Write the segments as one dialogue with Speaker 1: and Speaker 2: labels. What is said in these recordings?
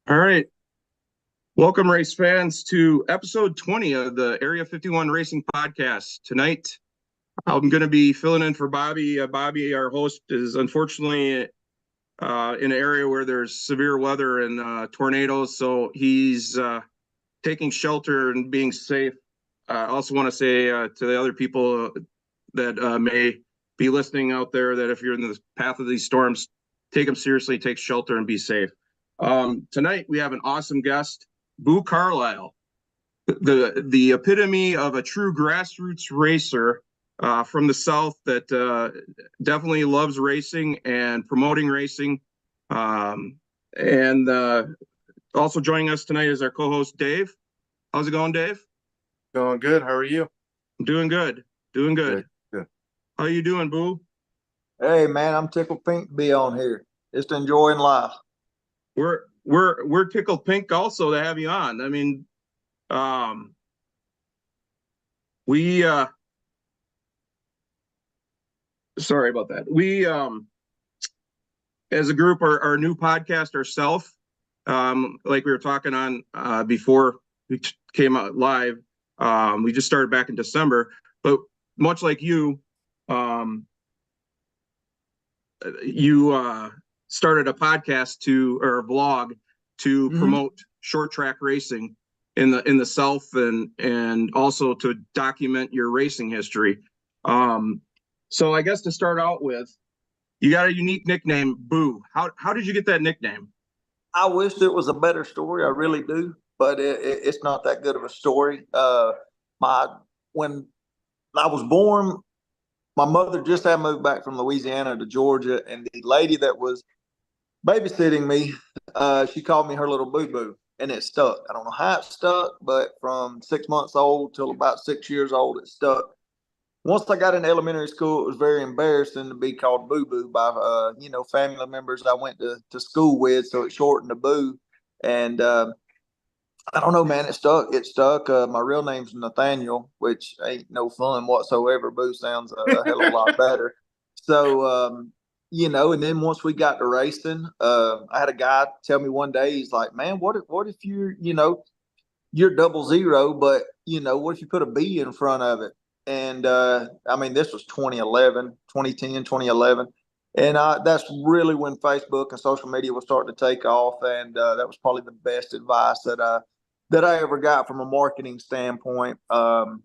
Speaker 1: All right. Welcome, race fans, to episode 20 of the Area 51 Racing Podcast. Tonight, I'm going to be filling in for Bobby. Bobby, our host, is unfortunately in an area where there's severe weather and tornadoes, so he's taking shelter and being safe. I also want to say to the other people that may be listening out there that if you're in the path of these storms, take them seriously, take shelter, and be safe. Tonight, we have an awesome guest. Boo Carlisle, the epitome of a true grassroots racer from the South that definitely loves racing and promoting racing. And also joining us tonight is our co-host, Dave. How's it going, Dave?
Speaker 2: Going good. How are you?
Speaker 1: I'm doing good. Doing good.
Speaker 2: Good.
Speaker 1: How you doing, Boo?
Speaker 3: Hey man, I'm tickled pink to be on here. Just enjoying life.
Speaker 1: We're tickled pink also to have you on. I mean, we sorry about that. We as a group our new podcast ourselves, like we were talking on before we came out live. We just started back in December, but much like you started a podcast or a vlog to promote short track racing in the South and also to document your racing history. So I guess to start out with, you got a unique nickname, Boo. How did you get that nickname?
Speaker 3: I wish it was a better story. I really do, but it's not that good of a story. When I was born, my mother just had moved back from Louisiana to Georgia, and the lady that was babysitting me, she called me her little boo boo, and it stuck. I don't know how it stuck, but from 6 months old till about 6 years old, it stuck. Once I got in elementary school, it was very embarrassing to be called Boo Boo by family members I went to school with, so it shortened to Boo. And I don't know, man, it stuck. It stuck. My real name's Nathaniel, which ain't no fun whatsoever. Boo sounds a hell of a lot better. So and then once we got to racing, I had a guy tell me one day, he's like, "Man, what if you're 00, but what if you put a B in front of it?" And I mean, this was 2011, 2010, 2011. And that's really when Facebook and social media was starting to take off. And that was probably the best advice that I ever got from a marketing standpoint. There's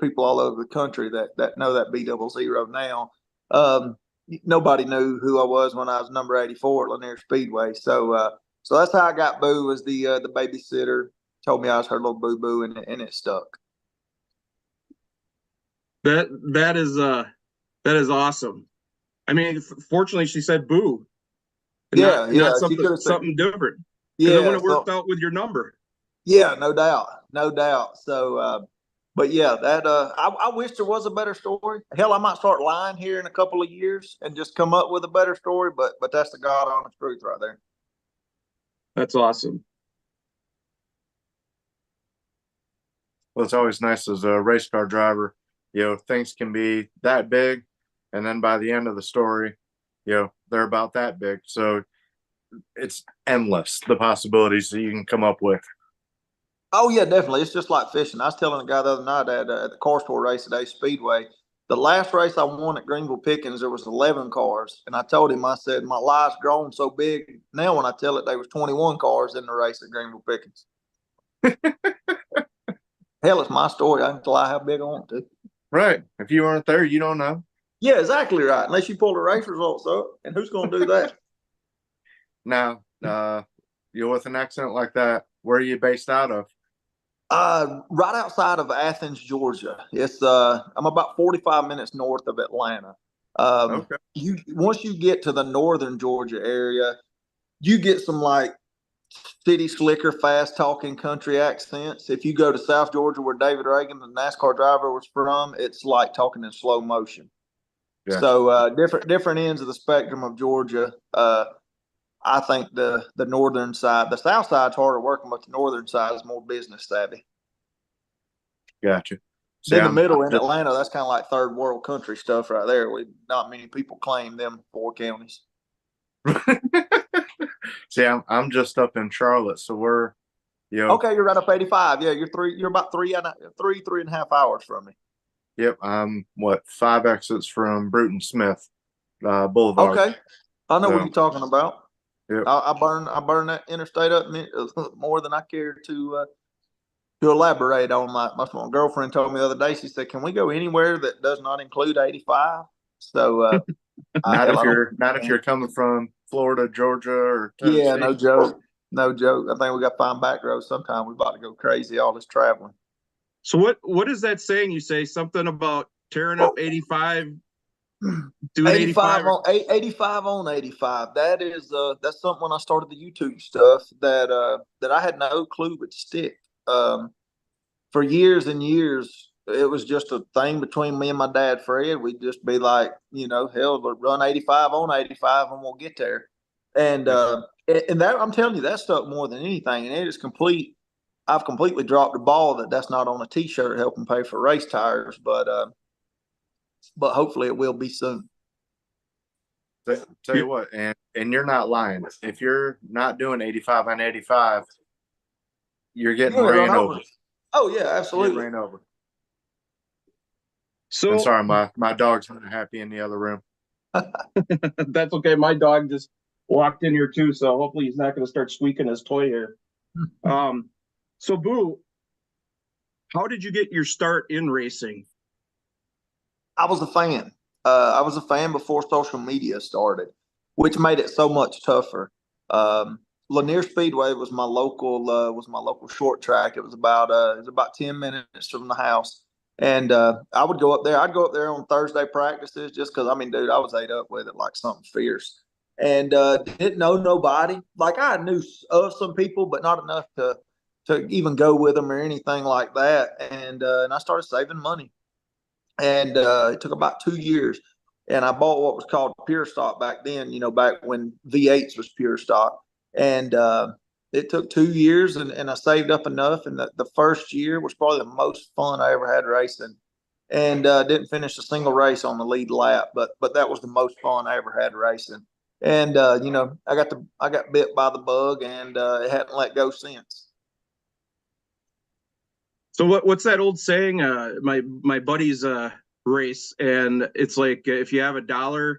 Speaker 3: people all over the country that know that B00 now. Nobody knew who I was when I was number 84 at Lanier Speedway. So that's how I got Boo as the babysitter. Told me I was her little boo boo, and it stuck.
Speaker 1: That is awesome. I mean, fortunately, she said Boo, and not something different. Because it wouldn't have worked out with your number.
Speaker 3: Yeah, no doubt. So, but yeah, that I wish there was a better story. Hell, I might start lying here in a couple of years and just come up with a better story. But that's the God honest truth right there.
Speaker 1: That's awesome.
Speaker 2: Well, it's always nice as a race car driver, things can be that big, and then by the end of the story, they're about that big. So it's endless, the possibilities that you can come up with.
Speaker 3: Oh yeah, definitely. It's just like fishing. I was telling a guy the other night at the car store race at Ace Speedway. The last race I won at Greenville Pickens, there was 11 cars, and I told him, I said, my life's grown so big now. When I tell it, there was 21 cars in the race at Greenville Pickens. Hell, it's my story. I can fly how big I want to.
Speaker 2: Right. If you weren't there, you don't know.
Speaker 3: Yeah, exactly right. Unless you pull the race results up, and who's going to do that?
Speaker 2: Now, you're with an accent like that. Where are you based out of?
Speaker 3: Right outside of Athens, Georgia. It's I'm about 45 minutes north of Atlanta.
Speaker 2: Okay.
Speaker 3: Once you get to the northern Georgia area, you get some like city slicker, fast talking country accents. If you go to South Georgia, where David Reagan, the NASCAR driver, was from, it's like talking in slow motion. Yeah. So different ends of the spectrum of Georgia. I think the northern side, the south side's harder working, but the northern side is more business savvy.
Speaker 2: Gotcha.
Speaker 3: In the middle in Atlanta, that's kind of like third world country stuff right there. Not many people claim them 4 counties.
Speaker 2: See, I'm just up in Charlotte, so we're,
Speaker 3: Okay, you're right up 85. Yeah, you're about three and a half hours from me.
Speaker 2: yep, I'm what, 5 exits from Bruton Smith Boulevard.
Speaker 3: Okay. I know what
Speaker 2: So,
Speaker 3: you're talking about.
Speaker 2: yep.
Speaker 3: I burn that interstate up more than I care to elaborate on. My girlfriend told me the other day, she said, "Can we go anywhere that does not include 85?" So
Speaker 2: Not
Speaker 3: hell,
Speaker 2: if
Speaker 3: I don't.
Speaker 2: you're coming from Florida, Georgia, or
Speaker 3: Yeah,
Speaker 2: Tennessee.
Speaker 3: no joke. No joke. I think we got to find back roads sometime. We're about to go crazy, all this traveling.
Speaker 1: So what is that saying? You say something about tearing up 85, doing
Speaker 3: 85
Speaker 1: 85?
Speaker 3: on 85 on 85. That's something when I started the YouTube stuff that I had no clue would stick. For years and years, it was just a thing between me and my dad, Fred. We'd just be like, hell, run 85 on 85 and we'll get there. And and that I'm telling you, that stuck more than anything. And it is complete. I've completely dropped the ball that's not on a T-shirt helping pay for race tires, but hopefully it will be soon.
Speaker 2: Tell you what, and you're not lying. If you're not doing 85 on 85, you're getting
Speaker 3: You're gonna
Speaker 2: ran
Speaker 3: run
Speaker 2: over.
Speaker 3: Oh yeah,
Speaker 2: Getting
Speaker 3: absolutely.
Speaker 2: ran over.
Speaker 1: So
Speaker 2: I'm sorry, my dog's not happy in the other room.
Speaker 1: that's okay. My dog just walked in here too, so hopefully he's not going to start squeaking his toy here. So Boo, how did you get your start in racing?
Speaker 3: I was a fan. I was a fan before social media started, which made it so much tougher. Lanier Speedway was my local short track. It was about 10 minutes from the house, and I would go up there. I'd go up there on Thursday practices just because I mean, dude, I was ate up with it like something fierce, and didn't know nobody. Like I knew of some people, but not enough to even go with them or anything like that. And I started saving money. And it took about 2 years. And I bought what was called pure stock back then, back when V8s was pure stock. And it took 2 years, and I saved up enough. And the first year was probably the most fun I ever had racing. And didn't finish a single race on the lead lap, but that was the most fun I ever had racing. And I got bit by the bug, and it hadn't let go since.
Speaker 1: So what's that old saying? My buddy's race, and it's like if you have $1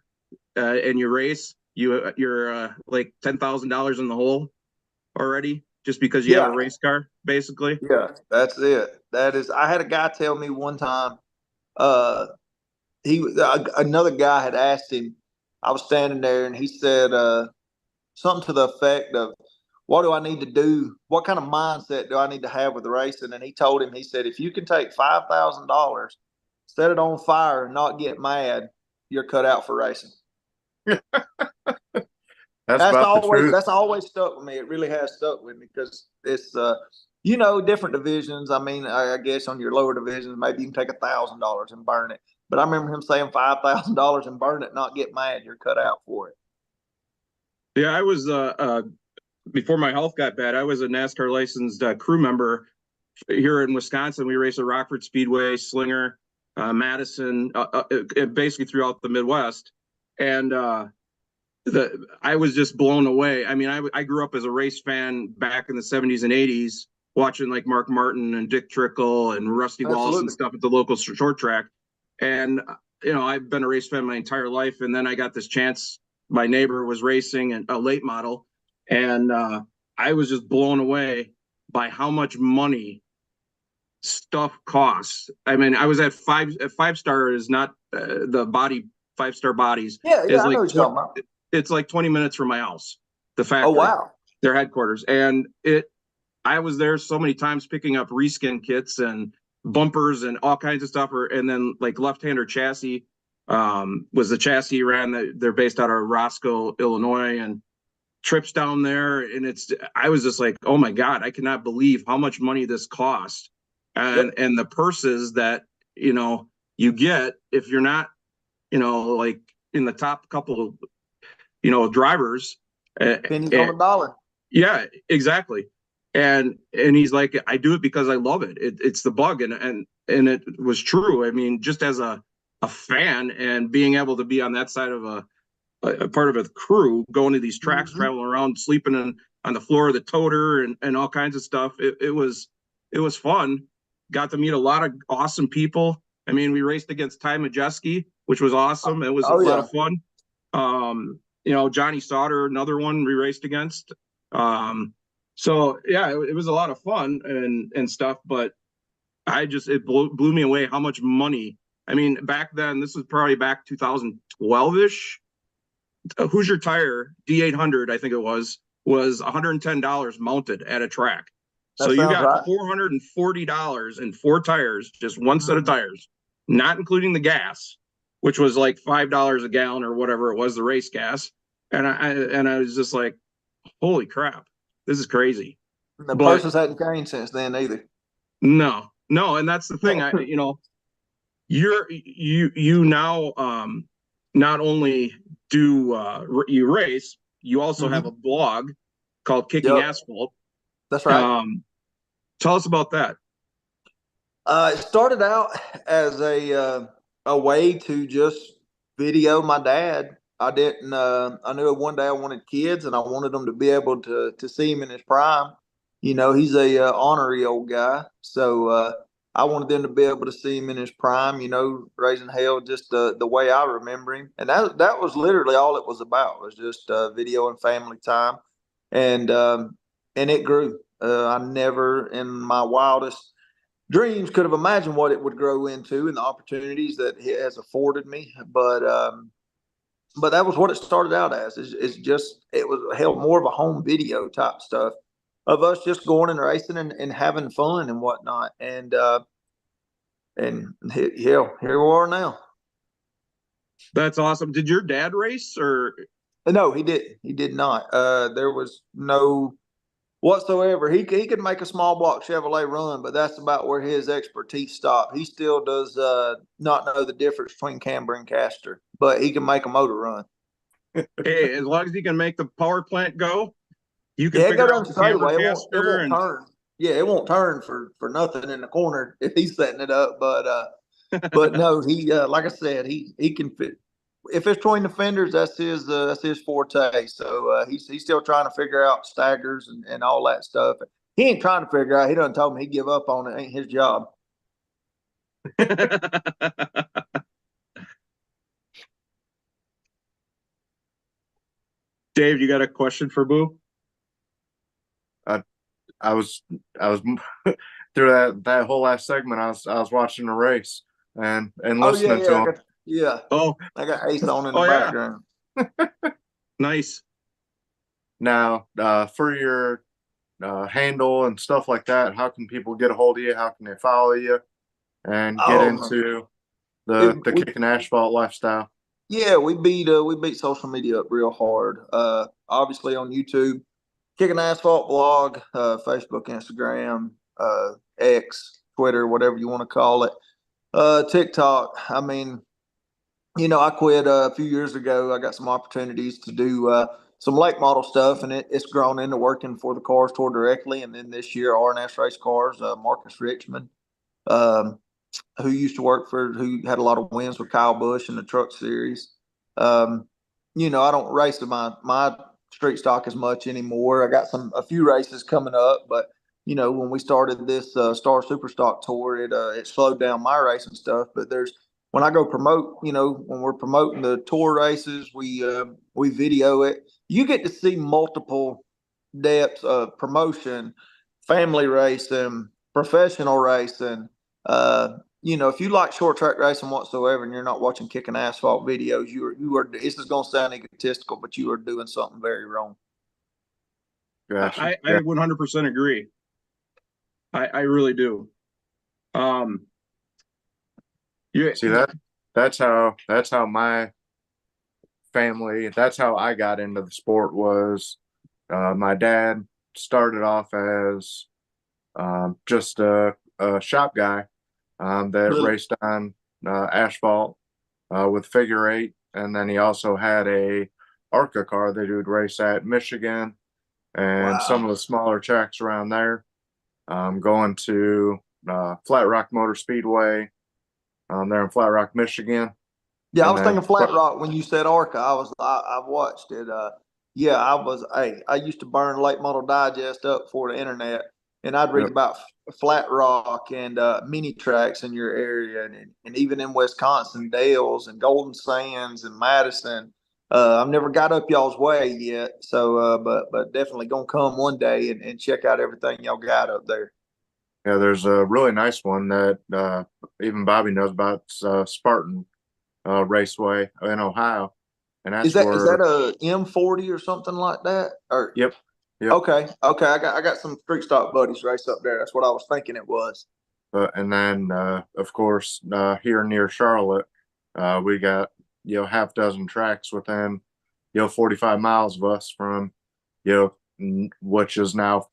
Speaker 1: and you race, you're like $10,000 in the hole already, just because you have a race car, basically.
Speaker 3: Yeah, that's it. I had a guy tell me one time, uh, another guy had asked him, I was standing there and he said, something to the effect of, what do I need to do? What kind of mindset do I need to have with racing? And he told him, he said, if you can take $5,000, set it on fire and not get mad, you're cut out for racing.
Speaker 2: That's about the truth.
Speaker 3: That's always stuck with me. It really has stuck with me because it's different divisions. I mean, I guess on your lower divisions, maybe you can take $1,000 and burn it. But I remember him saying $5,000 and burn it, not get mad. You're cut out for it.
Speaker 1: Yeah, I was before my health got bad, I was a NASCAR licensed crew member here in Wisconsin. We raced at Rockford Speedway, Slinger, Madison, basically throughout the Midwest. And I was just blown away. I mean, I grew up as a race fan back in the 70s and 80s, watching like Mark Martin and Dick Trickle and Rusty Wallace and stuff at the local short track. And, I've been a race fan my entire life. And then I got this chance. My neighbor was racing a late model. And I was just blown away by how much money stuff costs. I mean, I was at five star is not the body 5-star bodies.
Speaker 3: Yeah,
Speaker 1: is
Speaker 3: I
Speaker 1: like
Speaker 3: know what you're talking about.
Speaker 1: It's like 20 minutes from my house, the factory.
Speaker 3: Oh, wow.
Speaker 1: Their headquarters. And I was there so many times picking up reskin kits and bumpers and all kinds of stuff. And then like left-hander chassis was the chassis ran. They're based out of Roscoe, Illinois, and trips down there. And I was just like, oh my God, I cannot believe how much money this cost. And the purses that, you get if you're not, like in the top couple of, drivers.
Speaker 3: Pennies on the dollar.
Speaker 1: Yeah, exactly. And he's like, I do it because I love it. It's the bug. And it was true. I mean, just as a fan and being able to be on that side of a part of a crew going to these tracks, traveling around, sleeping on the floor of the toter and all kinds of stuff. It was fun. Got to meet a lot of awesome people. I mean, we raced against Ty Majeski, which was awesome. It was a lot of fun. Johnny Sauter, another one we raced against. So yeah, it was a lot of fun and stuff, but it blew me away how much money. I mean, back then, this was probably back 2012-ish. Hoosier Tire D800, I think it was $110 mounted at a track. So you got $440 in 4 tires, just one set of tires, not including the gas, which was like $5 a gallon or whatever it was, the race gas. And I was just like, holy crap, this is crazy.
Speaker 3: The purses hadn't changed since then either.
Speaker 1: No, and that's the thing. You now not only do you race, you also have a blog called Kicking Asphalt.
Speaker 3: That's right.
Speaker 1: Tell us about that.
Speaker 3: It started out as a way to just video my dad. I didn't. I knew one day I wanted kids, and I wanted them to be able to see him in his prime. He's a ornery old guy, so I wanted them to be able to see him in his prime. Raising hell, just the way I remember him, and that was literally all it was about. It was just video and family time, and it grew. I never, in my wildest dreams, could have imagined what it would grow into and the opportunities that it has afforded me. But that was what it started out as. It was held more of a home video type stuff of us just going and racing and having fun and whatnot. And here we are now.
Speaker 1: That's awesome. Did your dad race or?
Speaker 3: No, he didn't. He did not. There was no whatsoever. He could make a small block Chevrolet run, but that's about where his expertise stopped. He still does not know the difference between camber and caster, but he can make a motor run.
Speaker 1: Hey, as long as he can make the power plant go, you can
Speaker 3: figure
Speaker 1: out the camber caster
Speaker 3: it won't turn. Yeah, it won't turn for nothing in the corner if he's setting it up. But no, he like I said, he can fit. If it's between the fenders, that's his forte. So he's still trying to figure out staggers and all that stuff. He ain't trying to figure out. He done told me he'd give up on it. Ain't his job.
Speaker 1: Dave, you got a question for Boo?
Speaker 2: I was through that whole last segment. I was watching the race and listening to him.
Speaker 3: I got Ace on in the background.
Speaker 1: Nice.
Speaker 2: Now, for your handle and stuff like that, how can people get a hold of you? How can they follow you and get into the Kicking Asphalt lifestyle?
Speaker 3: Yeah, we beat social media up real hard. Obviously on YouTube, Kicking Asphalt blog, Facebook, Instagram, X, Twitter, whatever you want to call it. TikTok. I mean, I quit a few years ago. I got some opportunities to do some late model stuff, and it's grown into working for the Cars Tour directly. And then this year, RNS Race Cars, Marcus Richmond, who had a lot of wins with Kyle Busch in the Truck Series. I don't race my street stock as much anymore. I got a few races coming up, but when we started this Star Super Stock Tour, it slowed down my racing stuff. But when I go promote, when we're promoting the tour races, we video it. You get to see multiple depths of promotion, family racing, professional racing. If you like short track racing whatsoever and you're not watching Kicking Asphalt videos, you are. This is going to sound egotistical, but you are doing something very wrong.
Speaker 2: Gotcha.
Speaker 1: I 100% agree. I really do.
Speaker 2: See that's how my family. That's how I got into the sport. Was my dad started off as just a shop guy that raced on asphalt with figure eight, and then he also had a ARCA car that he would race at Michigan and some of the smaller tracks around there. Going to Flat Rock Motor Speedway there in Flat Rock, Michigan.
Speaker 3: Yeah, I
Speaker 2: And
Speaker 3: was
Speaker 2: then,
Speaker 3: thinking Flat Rock when you said Arca. I've watched it. Yeah, I used to burn Late Model Digest up for the internet, and I'd read
Speaker 2: yep,
Speaker 3: about Flat Rock and mini tracks in your area, and even in Wisconsin, Dales and Golden Sands and Madison. I've never got up y'all's way yet, so but definitely gonna come one day and check out everything y'all got up there.
Speaker 2: yeah, there's a really nice one that even Bobby knows about. It's, Spartan Raceway in Ohio, and
Speaker 3: Is
Speaker 2: that's
Speaker 3: that
Speaker 2: where.
Speaker 3: a M40 or something like that? Or
Speaker 2: Yep, yep.
Speaker 3: okay. I got some street stock buddies race up there. That's what I was thinking it was.
Speaker 2: And then, of course, here near Charlotte, we got half dozen tracks within 45 miles of us from which is now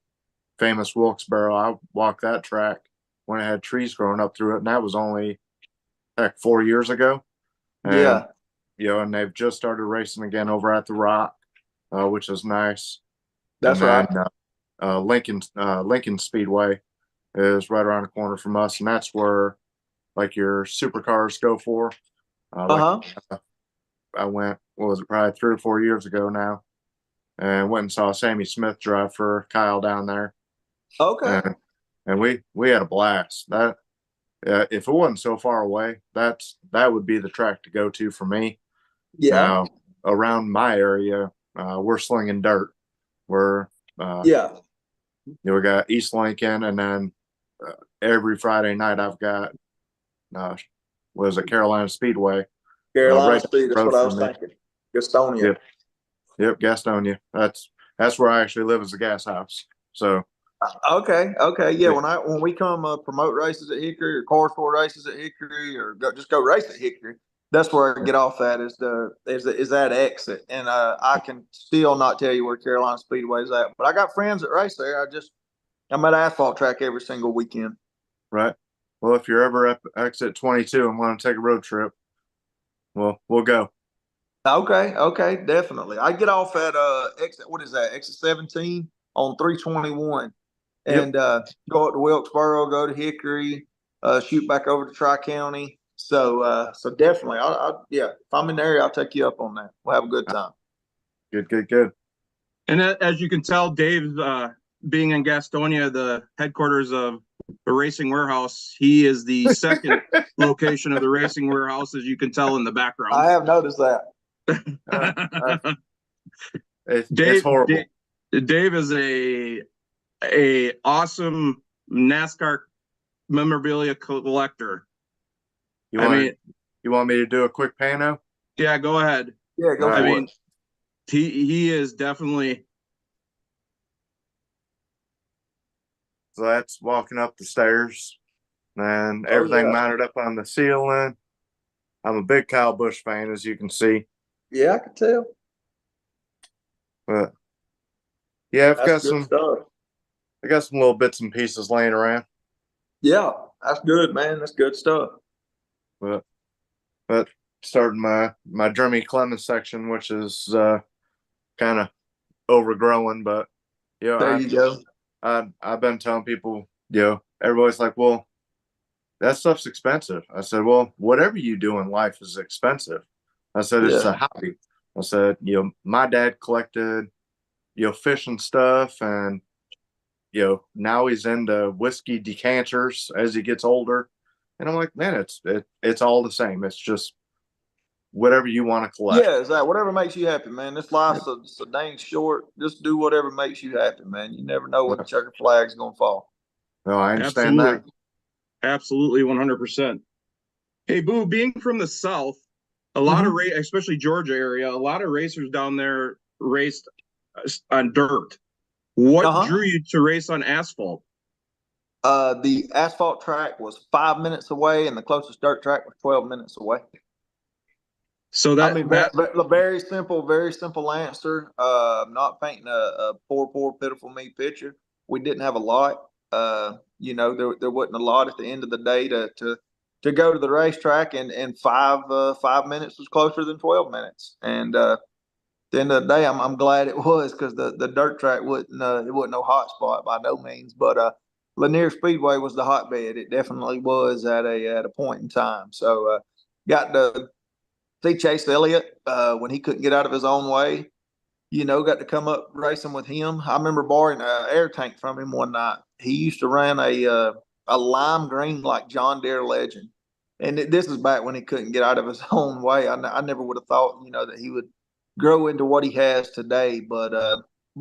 Speaker 2: famous Wilkesboro. I walked that track when it had trees growing up through it, and that was only heck 4 years ago. And
Speaker 3: Yeah,
Speaker 2: and they've just started racing again over at the Rock, which is nice. And
Speaker 3: that's
Speaker 2: then
Speaker 3: right.
Speaker 2: Lincoln Speedway is right around the corner from us, and that's where like your supercars go for. Like
Speaker 3: Uh-huh.
Speaker 2: I went, what was it, probably 3 or 4 years ago now, and went and saw Sammy Smith drive for Kyle down there,
Speaker 3: Okay.
Speaker 2: and we had a blast. That if it wasn't so far away, that would be the track to go to for me.
Speaker 3: Yeah.
Speaker 2: Now around my area, we're slinging dirt. We're
Speaker 3: Yeah.
Speaker 2: we got East Lincoln, and then every Friday night I've got was a Carolina Speedway
Speaker 3: Carolina
Speaker 2: right down
Speaker 3: Speed.
Speaker 2: the
Speaker 3: That's
Speaker 2: road
Speaker 3: what I
Speaker 2: from
Speaker 3: was
Speaker 2: me.
Speaker 3: thinking. Gastonia.
Speaker 2: Yep, yep, Gastonia. That's where I actually live, as a gas house. So
Speaker 3: Okay. Okay. Yeah.
Speaker 2: yeah,
Speaker 3: When we come promote races at Hickory or car sport races at Hickory or just go race at Hickory, that's where I get off at is that exit. And I can still not tell you where Carolina Speedway is at, but I got friends that race there. I'm at asphalt track every single weekend.
Speaker 2: right. Well, if you're ever at exit 22 and want to take a road trip, well, we'll go.
Speaker 3: Okay, okay, definitely. I get off at exit, what is that? Exit 17 on 321
Speaker 2: Yep.
Speaker 3: and go up to Wilkesboro, go to Hickory, shoot back over to Tri-County. So definitely yeah, if I'm in the area, I'll take you up on that. We'll have a good time.
Speaker 2: Good, good, good.
Speaker 1: And as you can tell, Dave, being in Gastonia, the headquarters of the Racing Warehouse, he is the second location of the Racing Warehouse, as you can tell in the
Speaker 3: I
Speaker 1: background.
Speaker 3: have noticed that.
Speaker 2: It's
Speaker 1: Dave,
Speaker 2: horrible.
Speaker 1: Dave is a awesome NASCAR memorabilia collector.
Speaker 2: You
Speaker 1: I
Speaker 2: want
Speaker 1: mean,
Speaker 2: you want me to do a quick pano?
Speaker 1: yeah, go ahead.
Speaker 3: Yeah, go
Speaker 2: All
Speaker 1: I
Speaker 3: for
Speaker 2: right.
Speaker 1: mean,
Speaker 3: it.
Speaker 1: he is definitely.
Speaker 2: So that's walking up the stairs, and
Speaker 3: Oh
Speaker 2: everything
Speaker 3: yeah.
Speaker 2: mounted up on the ceiling. I'm a big Kyle Busch fan, as you can see.
Speaker 3: Yeah, I can tell.
Speaker 2: But yeah,
Speaker 3: That's good stuff.
Speaker 2: I got some little bits and pieces laying around.
Speaker 3: Yeah, that's good, man. That's good stuff.
Speaker 2: But starting my Jeremy Clemens section, which is kind of overgrowing, but
Speaker 3: There you go.
Speaker 2: I've been telling people, everybody's like, well, that stuff's expensive. I said, well, whatever you do in life is expensive. I said, it's a
Speaker 3: Yeah.
Speaker 2: hobby. I said, my dad collected, fish and stuff, and now he's into whiskey decanters as he gets older. And I'm like, man, it's all the same. It's just whatever you want to collect.
Speaker 3: Yeah, exactly. Whatever makes you happy, man. This life's so dang short. Just do whatever makes you happy, man. You never know when the checker flag's gonna fall.
Speaker 2: No, I understand
Speaker 1: Absolutely.
Speaker 2: that.
Speaker 1: Absolutely, 100%. Hey, Boo, being from the South, a lot of especially Georgia area, a lot of racers down there raced on dirt. What drew you to race on asphalt?
Speaker 3: The asphalt track was 5 minutes away, and the closest dirt track was 12 minutes away.
Speaker 1: So
Speaker 3: Very simple answer. Not painting a poor, pitiful me picture. We didn't have a lot. There wasn't a lot at the end of the day to go to the racetrack, and 5 minutes was closer than 12 minutes. And at the end of the day, I'm glad it was, because the dirt track wasn't it wasn't no hot spot by no means. But Lanier Speedway was the hotbed. It definitely was at a point in time. So got to see Chase Elliott when he couldn't get out of his own way. Got to come up racing with him. I remember borrowing an air tank from him one night. He used to run a lime green like John Deere Legend, and this is back when he couldn't get out of his own way. I never would have thought that he would grow into what he has today. But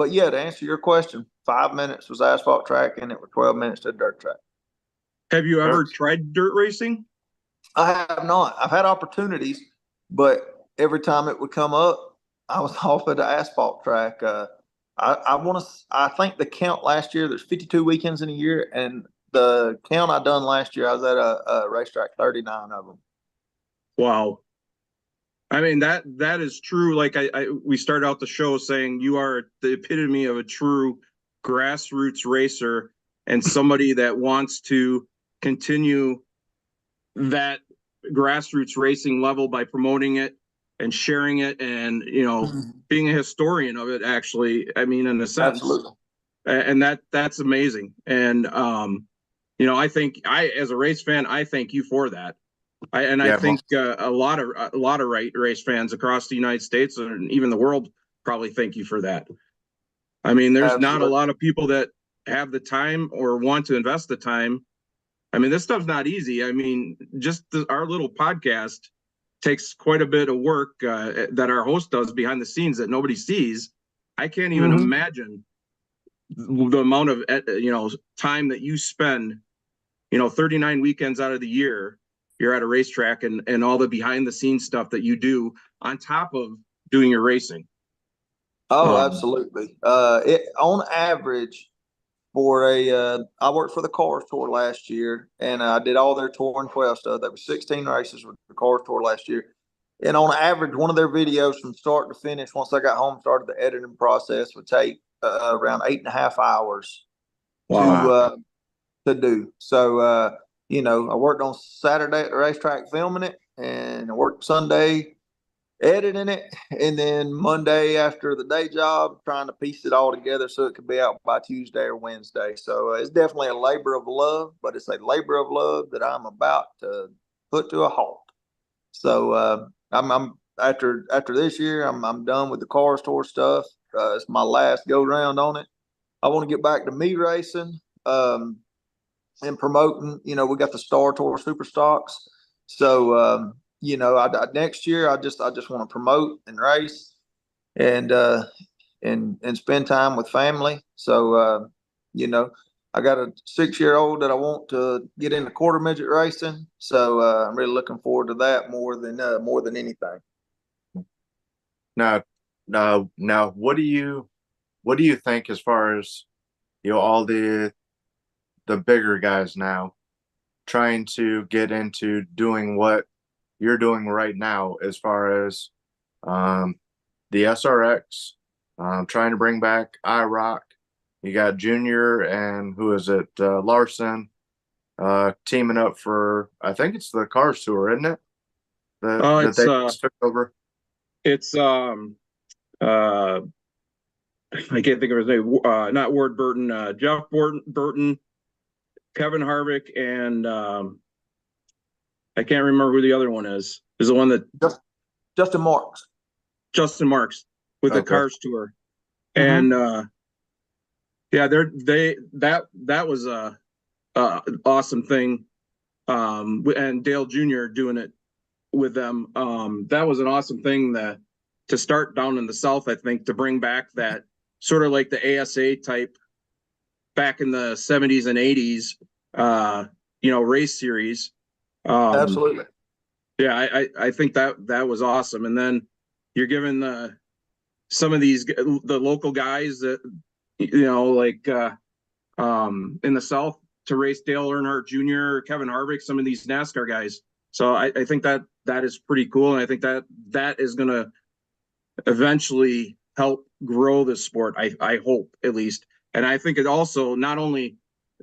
Speaker 3: yeah, to answer your question, 5 minutes was asphalt track, and it was 12 minutes to dirt track.
Speaker 1: Have you ever tried dirt racing?
Speaker 3: I have not. I've had opportunities, but every time it would come up, I was off at the asphalt track. I think the count last year, there's 52 weekends in a year, and the count I done last year, I was at a racetrack, 39 of them.
Speaker 1: Wow. I mean, that is true. Like we started out the show saying you are the epitome of a true grassroots racer and somebody that wants to continue that grassroots racing level by promoting it and sharing it and, being a historian of it, actually. I mean, in a sense.
Speaker 3: Absolutely.
Speaker 1: And that's amazing. And, I think as a race fan, I thank you for that. I think a lot of race fans across the United States and even the world probably thank you for that. I mean, there's
Speaker 3: Absolutely.
Speaker 1: not a lot of people that have the time or want to invest the time. I mean, this stuff's not easy. I mean, just our little podcast takes quite a bit of work that our host does behind the scenes that nobody sees. I can't even imagine the amount of time that you spend. 39 weekends out of the year, you're at a racetrack and all the behind the scenes stuff that you do on top of doing your racing.
Speaker 3: Oh, absolutely. On average, I worked for the Cars Tour last year, and I did all their Tour and 12 stuff. There was 16 races with the Cars Tour last year. And on average, one of their videos from start to finish, once I got home, started the editing process, would take around 8.5 hours to do. So, I worked on Saturday at the racetrack filming it, and I worked Sunday editing it, and then Monday after the day job, trying to piece it all together so it could be out by Tuesday or Wednesday. So it's definitely a labor of love, but it's a labor of love that I'm about to put to a halt. So I'm after this year, I'm done with the Cars Tour stuff. It's my last go round on it. I want to get back to me racing and promoting. We got the Star Tour Super Stocks, so. Next year I just want to promote and race and spend time with family. So, I got a 6-year-old that I want to get into quarter midget racing. So, I'm really looking forward to that more than anything.
Speaker 2: Now, what do you think as far as, all the bigger guys now trying to get into doing what you're doing right now as far as the SRX, trying to bring back IROC. You got Junior and who is it? Larson, teaming up for, I think it's the Cars Tour, isn't it? That they just took over.
Speaker 1: It's I can't think of his name. Not Ward Burton, Jeff Burton, Kevin Harvick, and I can't remember who the other one is. Is the one that
Speaker 3: Justin Marks
Speaker 1: with the Cars Tour, and that was a awesome thing. And Dale Jr. doing it with them. That was an awesome thing to start down in the South. I think to bring back that sort of like the ASA type back in the 70s and 80s, race series.
Speaker 3: Absolutely.
Speaker 1: Yeah, I think that was awesome. And then you're giving some of the local guys that like in the South to race Dale Earnhardt Jr., Kevin Harvick, some of these NASCAR guys. So I think that is pretty cool, and I think that is going to eventually help grow the sport. I hope, at least. And I think it also, not only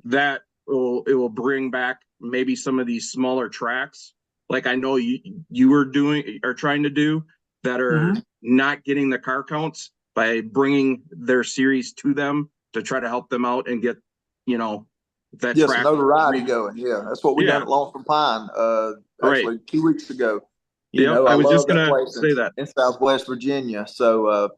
Speaker 1: that, it will bring back maybe some of these smaller tracks, like I know you are trying to do, that are not getting the car counts, by bringing their series to them to try to help them out and get that track
Speaker 3: notoriety going. Yeah, that's what we done at Lonesome Pine actually 2 weeks ago.
Speaker 1: Yep, I
Speaker 3: I
Speaker 1: was
Speaker 3: love
Speaker 1: just
Speaker 3: that
Speaker 1: gonna
Speaker 3: place
Speaker 1: say that.
Speaker 3: in Southwest Virginia. So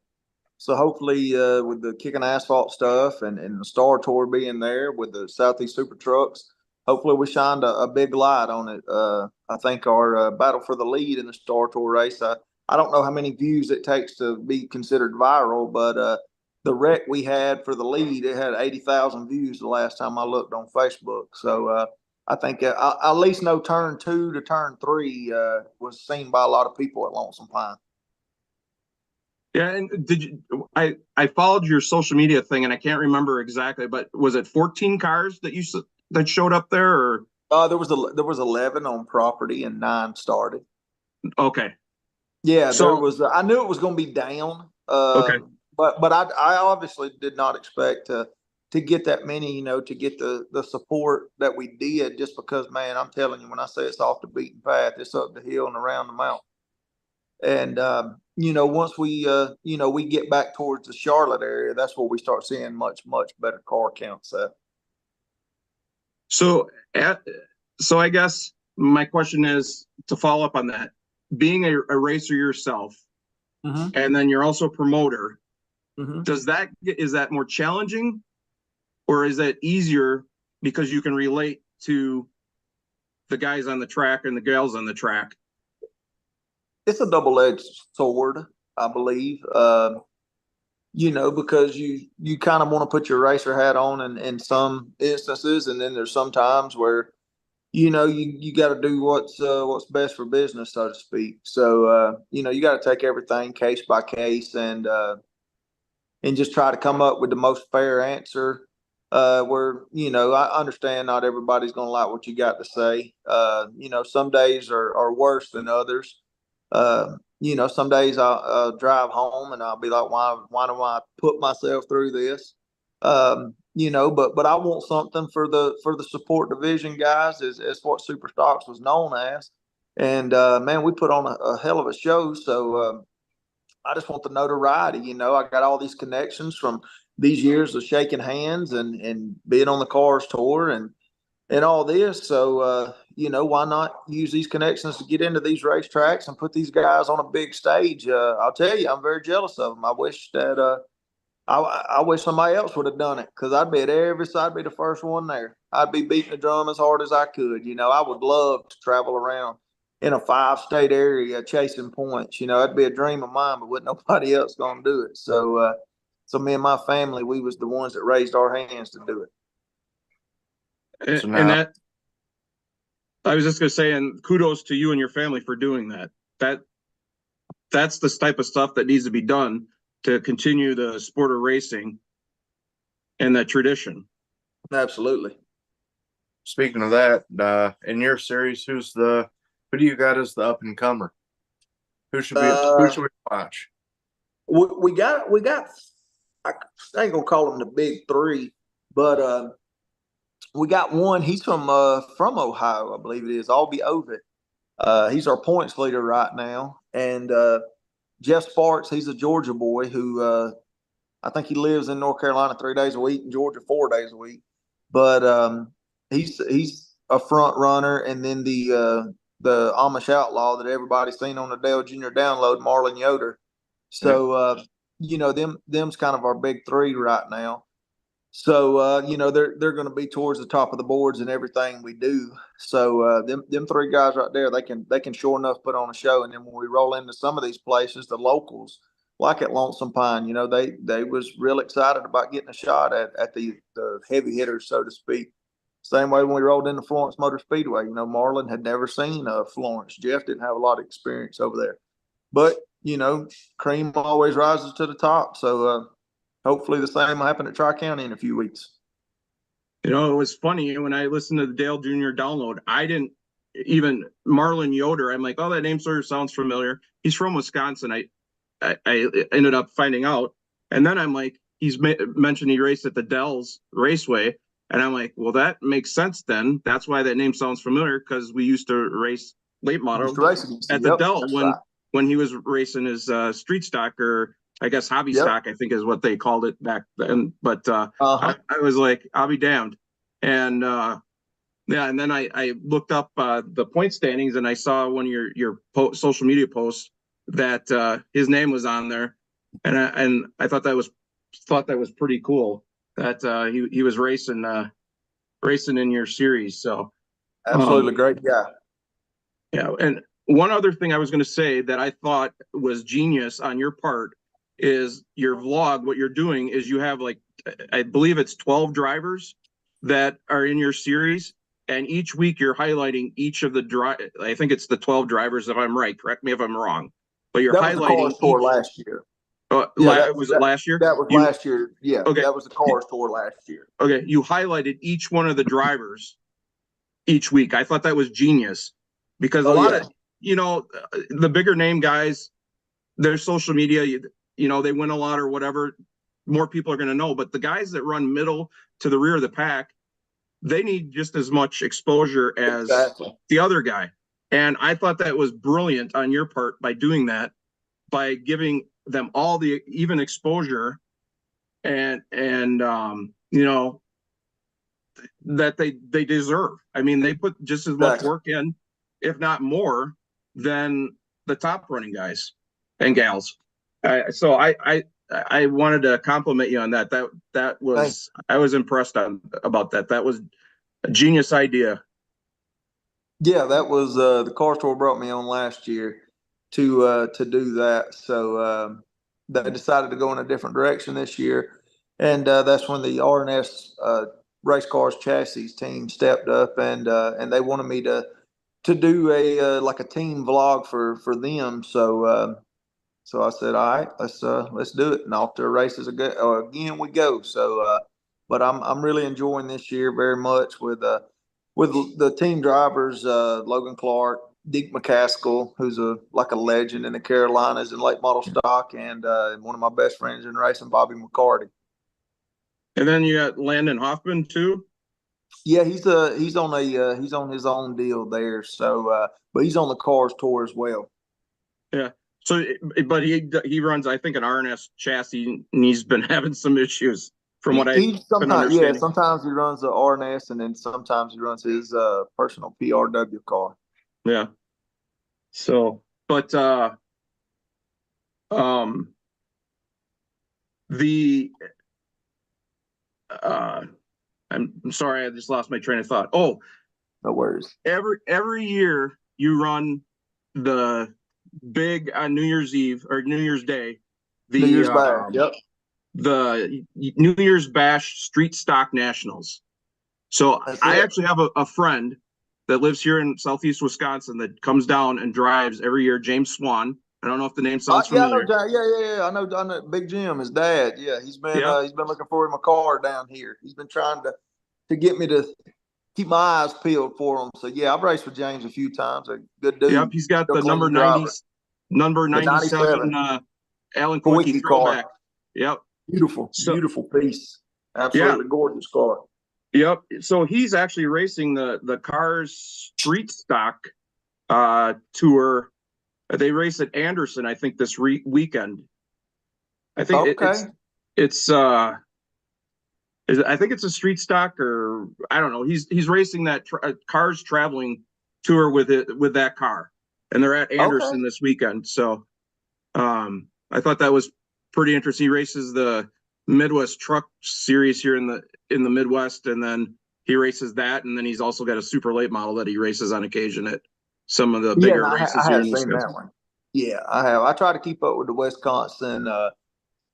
Speaker 3: hopefully, with the kicking asphalt stuff and the Star Tour being there with the Southeast Super Trucks, hopefully we shined a big light on it. I think our battle for the lead in the Star Tour race, I don't know how many views it takes to be considered viral, but the wreck we had for the lead, it had 80,000 views the last time I looked on Facebook. So I think I at least know turn 2 to turn 3 was seen by a lot of people at Lonesome Pine.
Speaker 1: Yeah, and did you? I followed your social media thing, and I can't remember exactly, but was it 14 cars that showed up there, or
Speaker 3: There was 11 on property and 9 started.
Speaker 1: okay?
Speaker 3: Yeah, there
Speaker 1: So
Speaker 3: was. I knew it was going to be down,
Speaker 1: okay,
Speaker 3: but I obviously did not expect to get that many. To get the support that we did, just because, man, I'm telling you, when I say it's off the beaten path, it's up the hill and around the mountain. And once we get back towards the Charlotte area, that's where we start seeing much better car counts at.
Speaker 1: so at so I guess my question is to follow up on that. Being a racer yourself,
Speaker 3: Mm-hmm.
Speaker 1: and then you're also a promoter,
Speaker 3: Mm-hmm.
Speaker 1: is that more challenging, or is that easier because you can relate to the guys on the track and the gals on the track?
Speaker 3: It's a double-edged sword, I believe. Because you kind of want to put your racer hat on in some instances, and then there's some times where you got to do what's best for business, so to speak. So you got to take everything case by case and just try to come up with the most fair answer. Where I understand not everybody's going to like what you got to say. Some days are worse than others. Some days I'll drive home and I'll be like, why do I put myself through this? But I want something for the support division guys, is what Super Stocks was known as. And man, we put on a hell of a show. So I just want the notoriety. I got all these connections from these years of shaking hands and being on the Cars tour and all this. So, why not use these connections to get into these racetracks and put these guys on a big stage? I'll tell you, I'm very jealous of them. I wish that, I wish somebody else would have done it, because I'd be at every side, I'd be the first one there. I'd be beating the drum as hard as I could. I would love to travel around in a 5-state area chasing points. That'd be a dream of mine, but with nobody else going to do it. So me and my family, we was the ones that raised our hands to do it.
Speaker 2: So
Speaker 1: And
Speaker 2: now,
Speaker 1: that I was just gonna say, and kudos to you and your family for doing that. That's the type of stuff that needs to be done to continue the sport of racing and that tradition.
Speaker 3: Absolutely.
Speaker 2: speaking of that, in your series, who do you got as the up and comer? Who should we watch?
Speaker 3: We got. I ain't gonna call them the big three, but we got one. He's from Ohio, I believe it is. Albie Ovitt. He's our points leader right now, and Jeff Sparks. He's a Georgia boy who I think he lives in North Carolina 3 days a week and Georgia 4 days a week. But he's a front runner, and then the Amish outlaw that everybody's seen on the Dale Jr. download, Marlon Yoder. So them's kind of our big three right now. So they're going to be towards the top of the boards in everything we do. So them three guys right there, they can sure enough put on a show. And then when we roll into some of these places, the locals, like at Lonesome Pine, they was real excited about getting a shot at the heavy hitters, so to speak. Same way when we rolled into Florence Motor Speedway, Marlon had never seen Florence. Jeff didn't have a lot of experience over there, but cream always rises to the top. So hopefully the same will happen at Tri-County in a few weeks.
Speaker 1: It was funny when I listened to the Dale Jr. download. I didn't even Marlon Yoder. I'm like, oh, that name sort of sounds familiar. He's from Wisconsin. I ended up finding out, and then I'm like, he's mentioned he raced at the Dells Raceway, and I'm like, well, that makes sense then. That's why that name sounds familiar, because we used to race late model at the Dell when he was racing his street stock, or I guess hobby stock, I think is what they called it back then. But I was like, I'll be damned. And Yeah, and then I looked up the point standings, and I saw one of your social media posts that his name was on there, and I thought that was pretty cool that he was racing in your series. So
Speaker 3: Absolutely great guy.
Speaker 1: yeah, and one other thing I was going to say that I thought was genius on your part is your vlog. What you're doing is you have, like, I believe it's 12 drivers that are in your series, and each week you're highlighting each of the I think it's the 12 drivers, if I'm right. Correct me if I'm wrong. But you're
Speaker 3: That was the
Speaker 1: highlighting
Speaker 3: Cars Tour
Speaker 1: each.
Speaker 3: last year.
Speaker 1: Was it last year?
Speaker 3: That was last year. Yeah,
Speaker 1: Okay.
Speaker 3: that was the Cars Tour last year.
Speaker 1: Okay, you highlighted each one of the drivers each week. I thought that was genius because a lot of, the bigger name guys, their social media, they win a lot or whatever, more people are going to know. But the guys that run middle to the rear of the pack, they need just as much exposure as the other guy. And I thought that was brilliant on your part by doing that, by giving them all the even exposure and that they deserve. I mean, they put just as much work in, if not more, than the top running guys and gals. So I wanted to compliment you on that. That was, I was impressed about that. That was a genius idea.
Speaker 3: Yeah, that was the Cars Tour brought me on last year to do that. So they decided to go in a different direction this year, and that's when the R&S Race Cars Chassis team stepped up, and they wanted me to do a like a team vlog for them. So I said, all right, let's do it, and off to races again we go. So but I'm really enjoying this year very much with the team drivers, Logan Clark, Deke McCaskill, who's like a legend in the Carolinas in late model stock, and one of my best friends in racing, Bobby McCarty.
Speaker 1: And then you got Landon Hoffman too.
Speaker 3: Yeah, he's on his own deal there. So, but he's on the Cars Tour as well.
Speaker 1: Yeah. So, but he runs, I think, an R&S chassis, and he's been having some issues from what I've been understanding.
Speaker 3: Yeah, sometimes he runs the R&S, and then sometimes he runs his personal PRW car.
Speaker 1: Yeah. So, but I'm sorry, I just lost my train of thought. Oh,
Speaker 3: no worries.
Speaker 1: Every year you run the big on New Year's Eve or New Year's Day, the
Speaker 3: New Year's Bash. Yep.
Speaker 1: The New Year's Bash Street Stock Nationals. So I actually have a friend that lives here in Southeast Wisconsin that comes down and drives every year, James Swan. I don't know if the name sounds familiar.
Speaker 3: I know Big Jim, his dad. Yeah, he's been looking for my car down here. He's been trying to get me to keep my eyes peeled for him. So yeah, I've raced with James a few times. A good dude.
Speaker 1: Yep, he's got the number 97 Alan Quickie throwback. Yep.
Speaker 3: Beautiful piece. Absolutely gorgeous car.
Speaker 1: Yep. So he's actually racing the Cars Street Stock tour. They race at Anderson, I think, this weekend. I think it's I think it's a street stock, or I don't know. He's racing that Cars traveling tour with that car, and they're at Anderson this weekend. So I thought that was pretty interesting. He races the Midwest Truck Series here in the Midwest, and then he races that, and then he's also got a super late model that he races on occasion at some of the bigger races here in Wisconsin.
Speaker 3: Yeah, I have. I try to keep up with the Wisconsin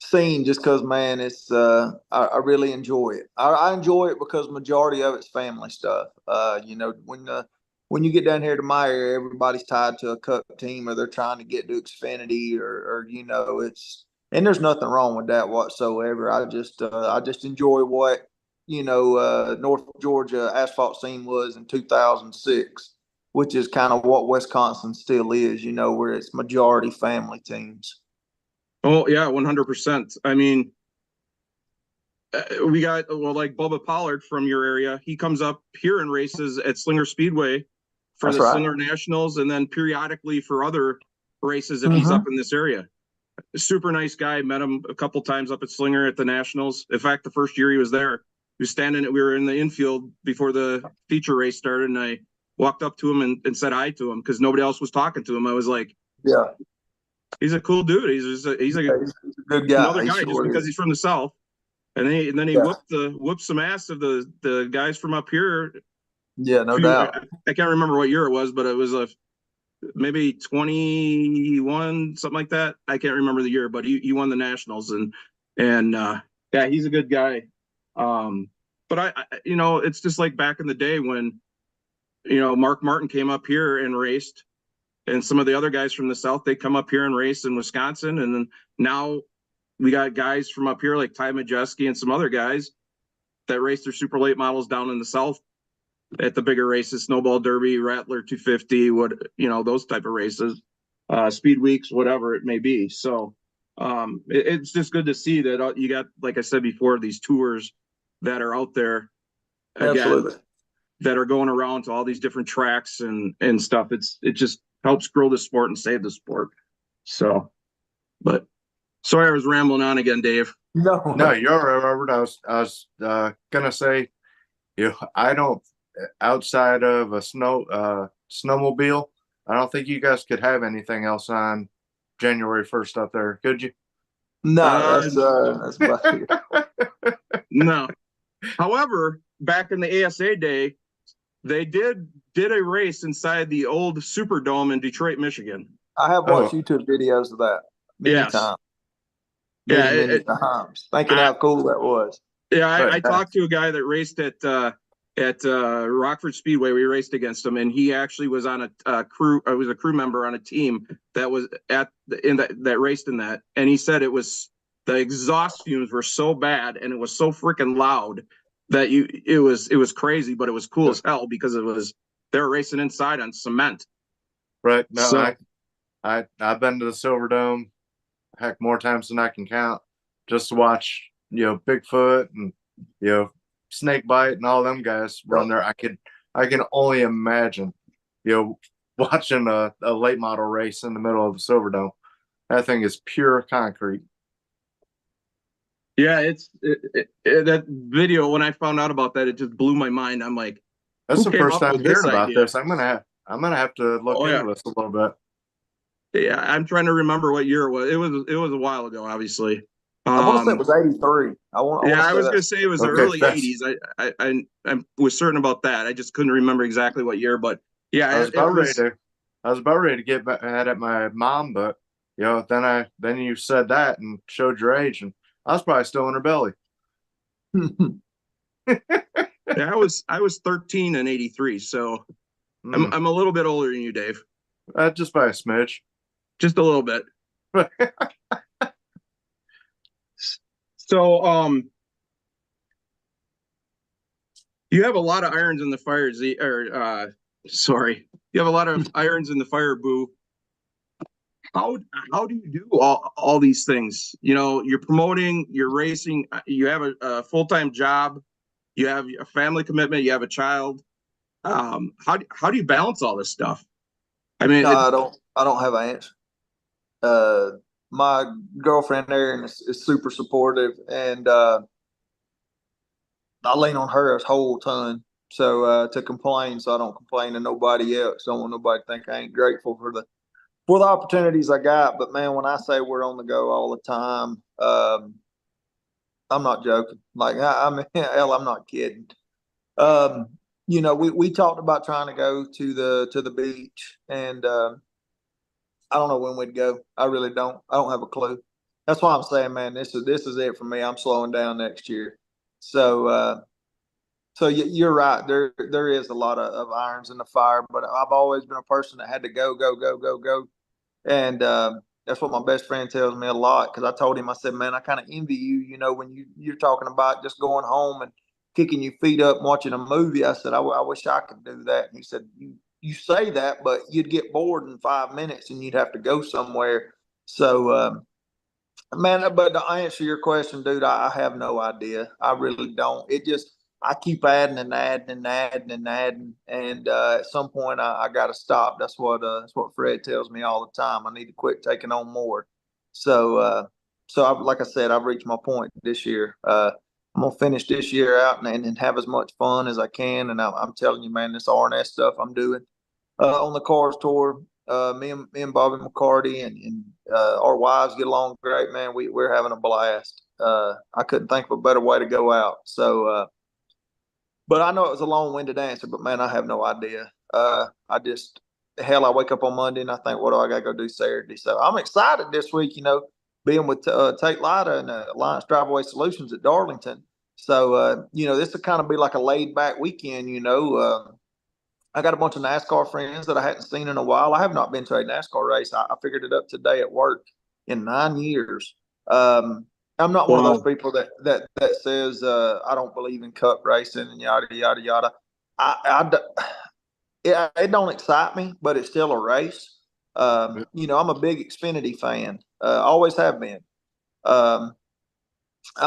Speaker 3: scene just because, man, it's I really enjoy it. I enjoy it because majority of it's family stuff. When you get down here to my area, everybody's tied to a Cup team, or they're trying to get to Xfinity, or it's, and there's nothing wrong with that whatsoever. I just enjoy what North Georgia asphalt scene was in 2006. Which is kind of what Wisconsin still is, where it's majority family teams.
Speaker 1: Oh, yeah, 100%. I mean, we got, like Bubba Pollard from your area. He comes up here and races at Slinger Speedway for Slinger Nationals, and then periodically for other races if he's up in this area. Super nice guy. Met him a couple times up at Slinger at the Nationals. In fact, the first year he was there, was standing, we were in the infield before the feature race started, and I walked up to him and said hi to him because nobody else was talking to him. I was like,
Speaker 3: Yeah,
Speaker 1: he's a cool dude. He's a
Speaker 3: he's a good guy.
Speaker 1: another
Speaker 3: He
Speaker 1: guy just
Speaker 3: sure
Speaker 1: because
Speaker 3: is.
Speaker 1: he's from the South. And then he
Speaker 3: Yeah.
Speaker 1: whooped some ass of the guys from up here.
Speaker 3: Yeah, no doubt.
Speaker 1: I can't remember what year it was, but it was maybe 21, something like that. I can't remember the year, but he won the nationals, and yeah, he's a good guy. But I it's just like back in the day when Mark Martin came up here and raced, and some of the other guys from the South, they come up here and race in Wisconsin, and then now we got guys from up here like Ty Majeski and some other guys that race their super late models down in the South at the bigger races, Snowball Derby, Rattler 250, those type of races, speed weeks, whatever it may be. So it's just good to see that you got, like I said before, these tours that are out there again,
Speaker 3: Absolutely.
Speaker 1: that are going around to all these different tracks and stuff. It just helps grow the sport and save the sport. So, but sorry, I was rambling on again, Dave.
Speaker 2: No, you're all right, Robert. I was gonna say, I don't, outside of a snowmobile, I don't think you guys could have anything else on January 1st up there, could you?
Speaker 3: No, that's about it.
Speaker 1: No. However, back in the ASA day, they did a race inside the old Superdome in Detroit, Michigan.
Speaker 3: I have watched YouTube videos of that many times. Many times. Thinking how cool that was.
Speaker 1: Yeah, I talked to a guy that raced at Rockford Speedway. We raced against him, and he actually was on a crew. I was a crew member on a team that was that raced in that, and he said it was the exhaust fumes were so bad and it was so freaking loud that it was crazy, but it was cool as hell because they were racing inside on cement.
Speaker 2: Right. No,
Speaker 1: so,
Speaker 2: I've been to the Silverdome, heck, more times than I can count, just to watch Bigfoot and Snakebite and all them guys run there. I can only imagine watching a late model race in the middle of the Silverdome. That thing is pure concrete.
Speaker 1: Yeah, that video, when I found out about that, it just blew my mind. I'm like,
Speaker 2: that's the first time hearing about this. I'm gonna have to look into this a little bit.
Speaker 1: Yeah, I'm trying to remember what year it was. It was a while ago, obviously.
Speaker 3: I want to say it was 83. I
Speaker 1: was going to say it was the early 80s. I was certain about that. I just couldn't remember exactly what year, but yeah,
Speaker 2: I was about ready to get mad at my mom, but then you said that and showed your age, and I was probably still in her belly.
Speaker 1: Yeah, I was 13 in 83, so I'm a little bit older than you, Dave.
Speaker 2: Just by a smidge.
Speaker 1: Just a little bit. So, you have a lot of irons in the fire, you have a lot of irons in the fire, Boo. How do you do all these things? You're promoting, you're racing, you have a full-time job, you have a family commitment, you have a child. How do you balance all this stuff? I mean,
Speaker 3: no, I don't have an answer. My girlfriend Erin is super supportive, and I lean on her a whole ton. So to complain, so I don't complain to nobody else. Don't want nobody to think I ain't grateful for the opportunities I got. But man, when I say we're on the go all the time, I'm not joking. Like I mean, hell, I'm not kidding. We talked about trying to go to the beach, and I don't know when we'd go. I really don't. I don't have a clue. That's why I'm saying, man, this is it for me. I'm slowing down next year. So you're right. There is a lot of irons in the fire, but I've always been a person that had to go, and that's what my best friend tells me a lot. Because I told him, I said, man, I kind of envy you. When you're talking about just going home and kicking your feet up and watching a movie. I said, I wish I could do that. And he said, you say that, but you'd get bored in 5 minutes and you'd have to go somewhere. So, man, but to answer your question, dude, I have no idea. I really don't. I keep adding and adding and adding and adding. And at some point I got to stop. That's what Fred tells me all the time. I need to quit taking on more. So like I said, I've reached my point this year. I'm gonna finish this year out and have as much fun as I can. And I'm telling you, man, this RNS stuff I'm doing on the Cars Tour. Me and Bobby McCarty and our wives get along great, man. We're having a blast. I couldn't think of a better way to go out. So, but I know it was a long-winded answer, but man, I have no idea. I wake up on Monday and I think, what do I got to go do Saturday? So I'm excited this week, being with Tate Lida and Alliance Driveway Solutions at Darlington. So, this will kind of be like a laid back weekend, I got a bunch of NASCAR friends that I hadn't seen in a while. I have not been to a NASCAR race. I figured it up today at work in 9 years. I'm not one of those people that says I don't believe in cup racing and yada yada yada. It don't excite me, but it's still a race. I'm a big Xfinity fan. Always have been. I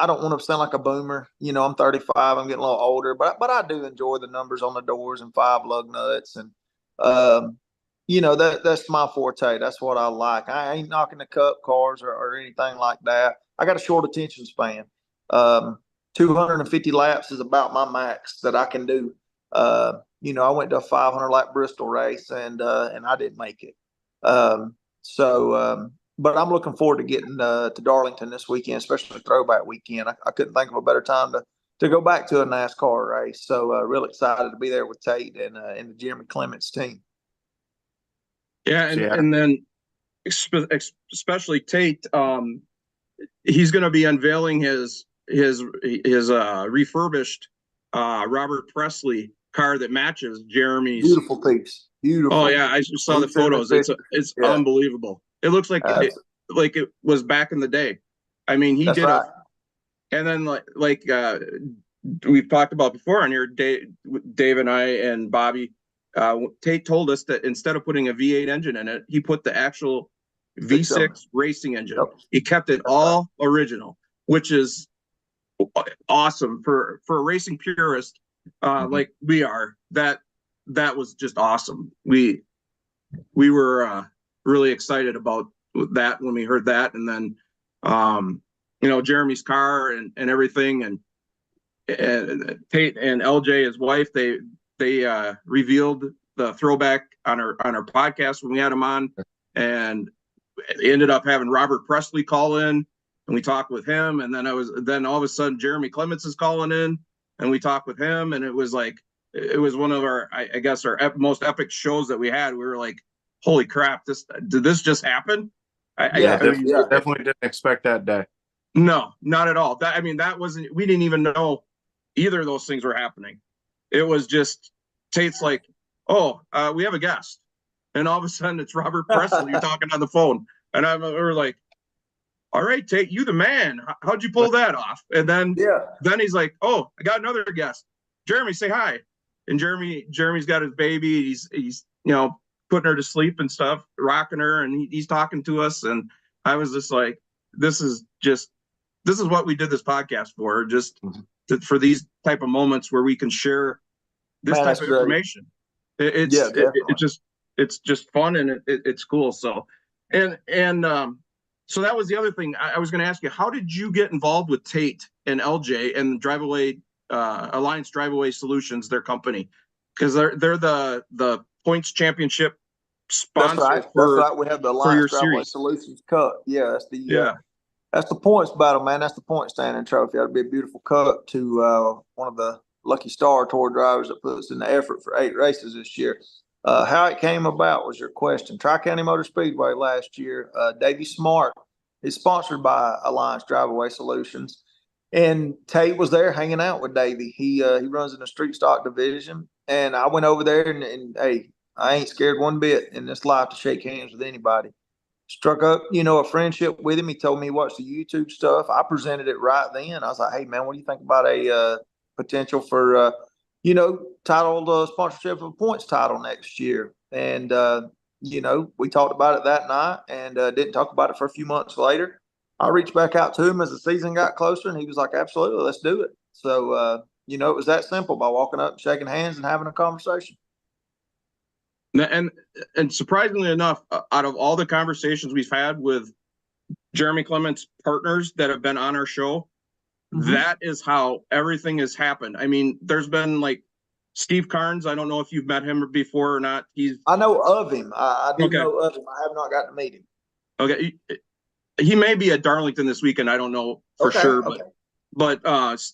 Speaker 3: don't want to sound like a boomer. I'm 35. I'm getting a little older, but I do enjoy the numbers on the doors and 5 lug nuts, and that's my forte. That's what I like. I ain't knocking the cup cars or anything like that. I got a short attention span. 250 laps is about my max that I can do. I went to a 500 lap Bristol race and I didn't make it. But I'm looking forward to getting to Darlington this weekend, especially throwback weekend. I couldn't think of a better time to go back to a NASCAR race. So real excited to be there with Tate and the Jeremy Clements team.
Speaker 1: Yeah, and then especially Tate, he's going to be unveiling his refurbished Robert Presley car that matches Jeremy's.
Speaker 3: Beautiful piece. Beautiful.
Speaker 1: Oh yeah, I just saw the photos. It's unbelievable. It looks like it was back in the day. I mean, he did right. And then like we've talked about before on here, Dave and I and Bobby, Tate told us that instead of putting a V8 engine in it, he put the actual V6 racing engine. Yep. He kept it all original, which is awesome for a racing purist like we are. That was just awesome. We were really excited about that when we heard that, and then Jeremy's car and everything, and Tate and LJ, his wife, they revealed the throwback on our podcast when we had him on, and they ended up having Robert Presley call in, and we talked with him, and then all of a sudden Jeremy Clements is calling in, and we talked with him, and it was one of our, I guess, our most epic shows that we had. We were like, holy crap, did this just happen?
Speaker 2: Definitely didn't expect that day.
Speaker 1: No, not at all. We didn't even know either of those things were happening. It was just Tate's like, oh, we have a guest. And all of a sudden it's Robert Presley you're talking on the phone. And we're like, all right, Tate, you the man. How'd you pull that off? And then he's like, oh, I got another guest. Jeremy, say hi. And Jeremy's got his baby. He's putting her to sleep and stuff, rocking her, and he's talking to us. And I was just like, this is what we did this podcast for, just for these type of moments where we can share this type of information. It's just fun, and it's cool. So, and so that was the other thing I was going to ask you. How did you get involved with Tate and LJ and Alliance Driveway Solutions, their company? Because they're the points championship sponsor.
Speaker 3: That's right. We have the Alliance Driveway Solutions Cup. Yeah, that's the points battle, man. That's the point standing trophy. That'd be a beautiful cup to one of the Lucky Star Tour drivers that puts in the effort for 8 races this year. How it came about was your question. Tri-County Motor Speedway last year, Davey Smart is sponsored by Alliance Driveway Solutions. And Tate was there hanging out with Davey. He runs in the street stock division. And I went over there and hey, I ain't scared one bit in this life to shake hands with anybody. Struck up, a friendship with him. He told me he watched the YouTube stuff. I presented it right then. I was like, hey, man, what do you think about a potential for, titled sponsorship of a points title next year? And, we talked about it that night and didn't talk about it for a few months later. I reached back out to him as the season got closer, and he was like, absolutely, let's do it. So, it was that simple, by walking up, shaking hands, and having a conversation.
Speaker 1: And surprisingly enough, out of all the conversations we've had with Jeremy Clements partners that have been on our show,
Speaker 3: Mhm.
Speaker 1: That is how everything has happened. I mean, there's been like Steve Carnes. I don't know if you've met him before or not.
Speaker 3: I know of him. I do
Speaker 1: Okay.
Speaker 3: know of him. I have not got to meet him.
Speaker 1: Okay. He may be at Darlington this weekend. I don't know for
Speaker 3: Okay,
Speaker 1: sure,
Speaker 3: okay.
Speaker 1: but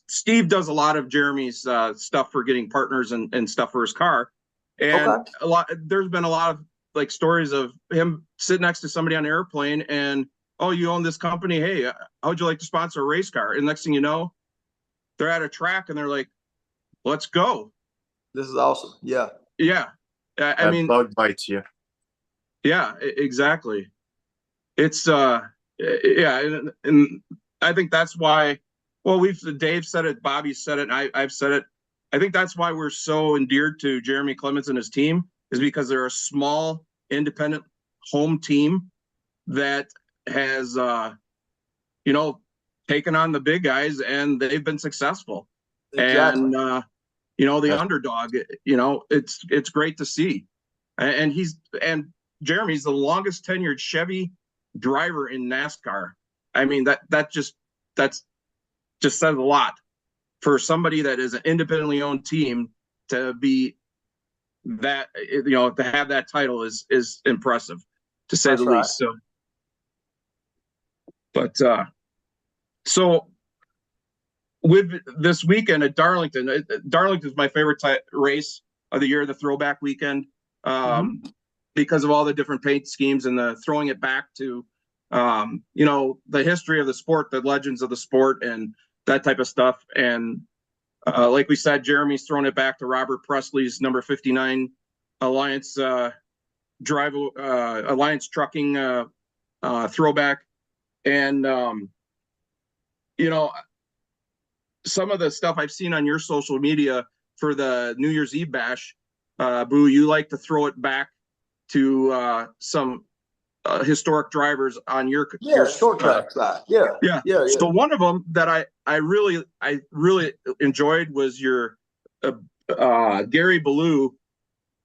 Speaker 1: Steve does a lot of Jeremy's stuff for getting partners and stuff for his car. And
Speaker 3: Okay.
Speaker 1: there's been a lot of like stories of him sitting next to somebody on an airplane and, oh, you own this company. Hey, how would you like to sponsor a race car? And next thing you know, they're at a track and they're like, let's go.
Speaker 3: This is awesome. Yeah.
Speaker 1: Yeah. I
Speaker 2: That
Speaker 1: mean,
Speaker 2: bug bites you.
Speaker 1: yeah, exactly. It's yeah, and I think that's why, well, Dave said it, Bobby said it, and I've said it. I think that's why we're so endeared to Jeremy Clements and his team, is because they're a small independent home team that has you know, taken on the big guys and they've been successful.
Speaker 3: Exactly.
Speaker 1: And you know, the underdog, you know, it's great to see. And Jeremy's the longest tenured Chevy driver in NASCAR. I mean, that's just says a lot for somebody that is an independently owned team to be that, you know, to have that title is impressive, to say
Speaker 3: That's
Speaker 1: the
Speaker 3: right.
Speaker 1: least. So, but so with this weekend at Darlington, Darlington is my favorite race of the year, the throwback weekend. Because of all the different paint schemes and the throwing it back to, you know, the history of the sport, the legends of the sport, and that type of stuff. And like we said, Jeremy's throwing it back to Robert Presley's number 59 Alliance Alliance Trucking throwback. And you know, some of the stuff I've seen on your social media for the New Year's Eve bash, Boo, you like to throw it back to some historic drivers on your
Speaker 3: short track side. Yeah.
Speaker 1: So one of them that I really enjoyed was your Gary Ballou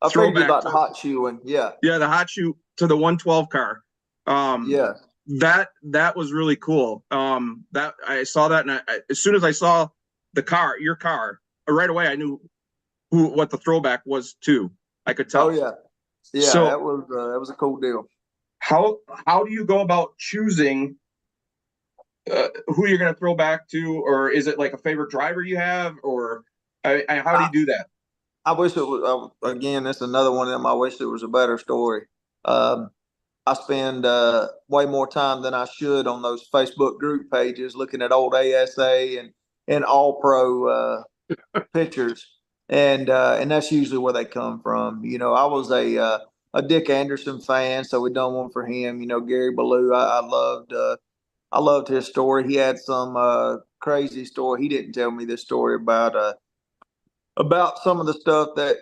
Speaker 3: I figured
Speaker 1: throwback
Speaker 3: about the hot shoe and
Speaker 1: the hot shoe to the 112 car. That was really cool. That I saw that, and as soon as I saw your car, right away I knew what the throwback was too. I could tell.
Speaker 3: Oh yeah.
Speaker 1: So
Speaker 3: that was a cool deal.
Speaker 1: How do you go about choosing who you're going to throw back to, or is it like a favorite driver you have, or how do you do that?
Speaker 3: I wish it was again. That's another one of them. I wish it was a better story. I spend way more time than I should on those Facebook group pages looking at old ASA and All Pro pictures, and that's usually where they come from. You know, I was a Dick Anderson fan, so we done one for him. You know, Gary Ballou, I loved his story. He had some crazy story. He didn't tell me this story about some of the stuff that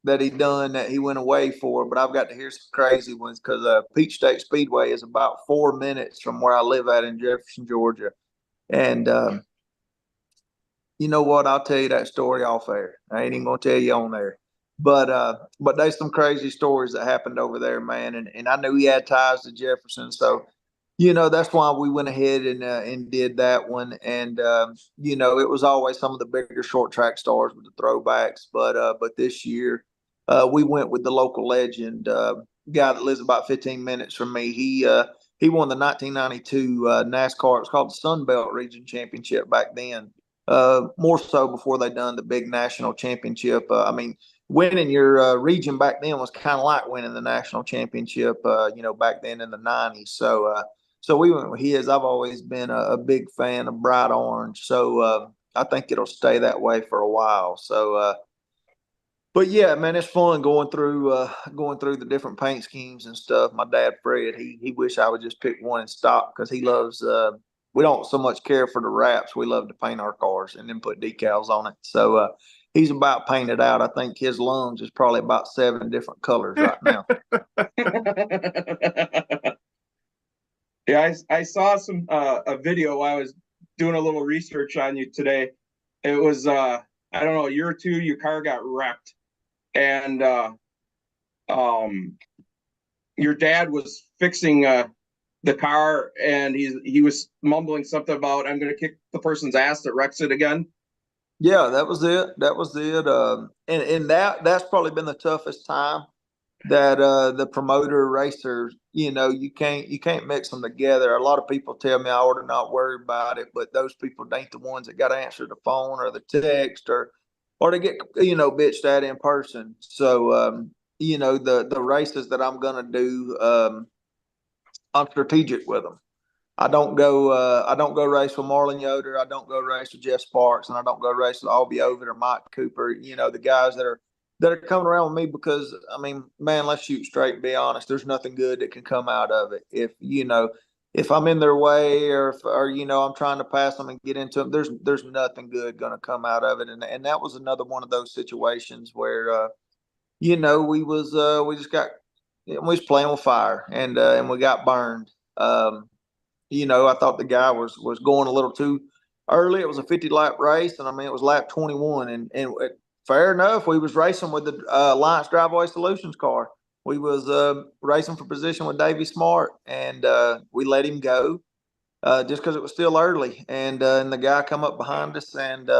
Speaker 3: that he done that he went away for. But I've got to hear some crazy ones because Peach State Speedway is about 4 minutes from where I live at in Jefferson, Georgia, and you know what? I'll tell you that story off air. I ain't even gonna tell you on there. But there's some crazy stories that happened over there, man. And I knew he had ties to Jefferson, so you know that's why we went ahead and did that one. And you know, it was always some of the bigger short track stars with the throwbacks. But this year we went with the local legend, guy that lives about 15 minutes from me. He won the 1992 NASCAR. It was called the Sun Belt Region Championship back then. More so before they done the big national championship. I mean, winning your region back then was kind of like winning the national championship, you know, back then in the 90s. So we went with his. I've always been a big fan of Bright Orange. So I think it'll stay that way for a while. So, but yeah, man, it's fun going through the different paint schemes and stuff. My dad, Fred, he wish I would just pick one and stop because he loves we don't so much care for the wraps. We love to paint our cars and then put decals on it. So he's about painted out. I think his lungs is probably about 7 different colors right now.
Speaker 1: Yeah, I saw some a video while I was doing a little research on you today. It was I don't know, a year or two, your car got wrecked, and your dad was fixing the car, and he was mumbling something about I'm going to kick the person's ass that wrecks it again.
Speaker 3: Yeah, that was it. That was it. And that's probably been the toughest time that the promoter racers, you can't mix them together. A lot of people tell me I ought to not worry about it, but those people ain't the ones that got to answer the phone or the text or to get bitched at in person. So the races that I'm gonna do, I'm strategic with them. I don't go race with Marlon Yoder. I don't go race with Jeff Sparks, and I don't go race with Albie Ovid or Mike Cooper. The guys that are coming around with me, because I mean, man, let's shoot straight and be honest. There's nothing good that can come out of it. If I'm in their way, or I'm trying to pass them and get into them, there's nothing good going to come out of it. And that was another one of those situations where we was playing with fire, and we got burned. I thought the guy was going a little too early. It was a 50-lap race, and I mean, it was lap 21. And fair enough, we was racing with the Alliance Driveway Solutions car. We was racing for position with Davey Smart, and we let him go just because it was still early. And the guy come up behind us and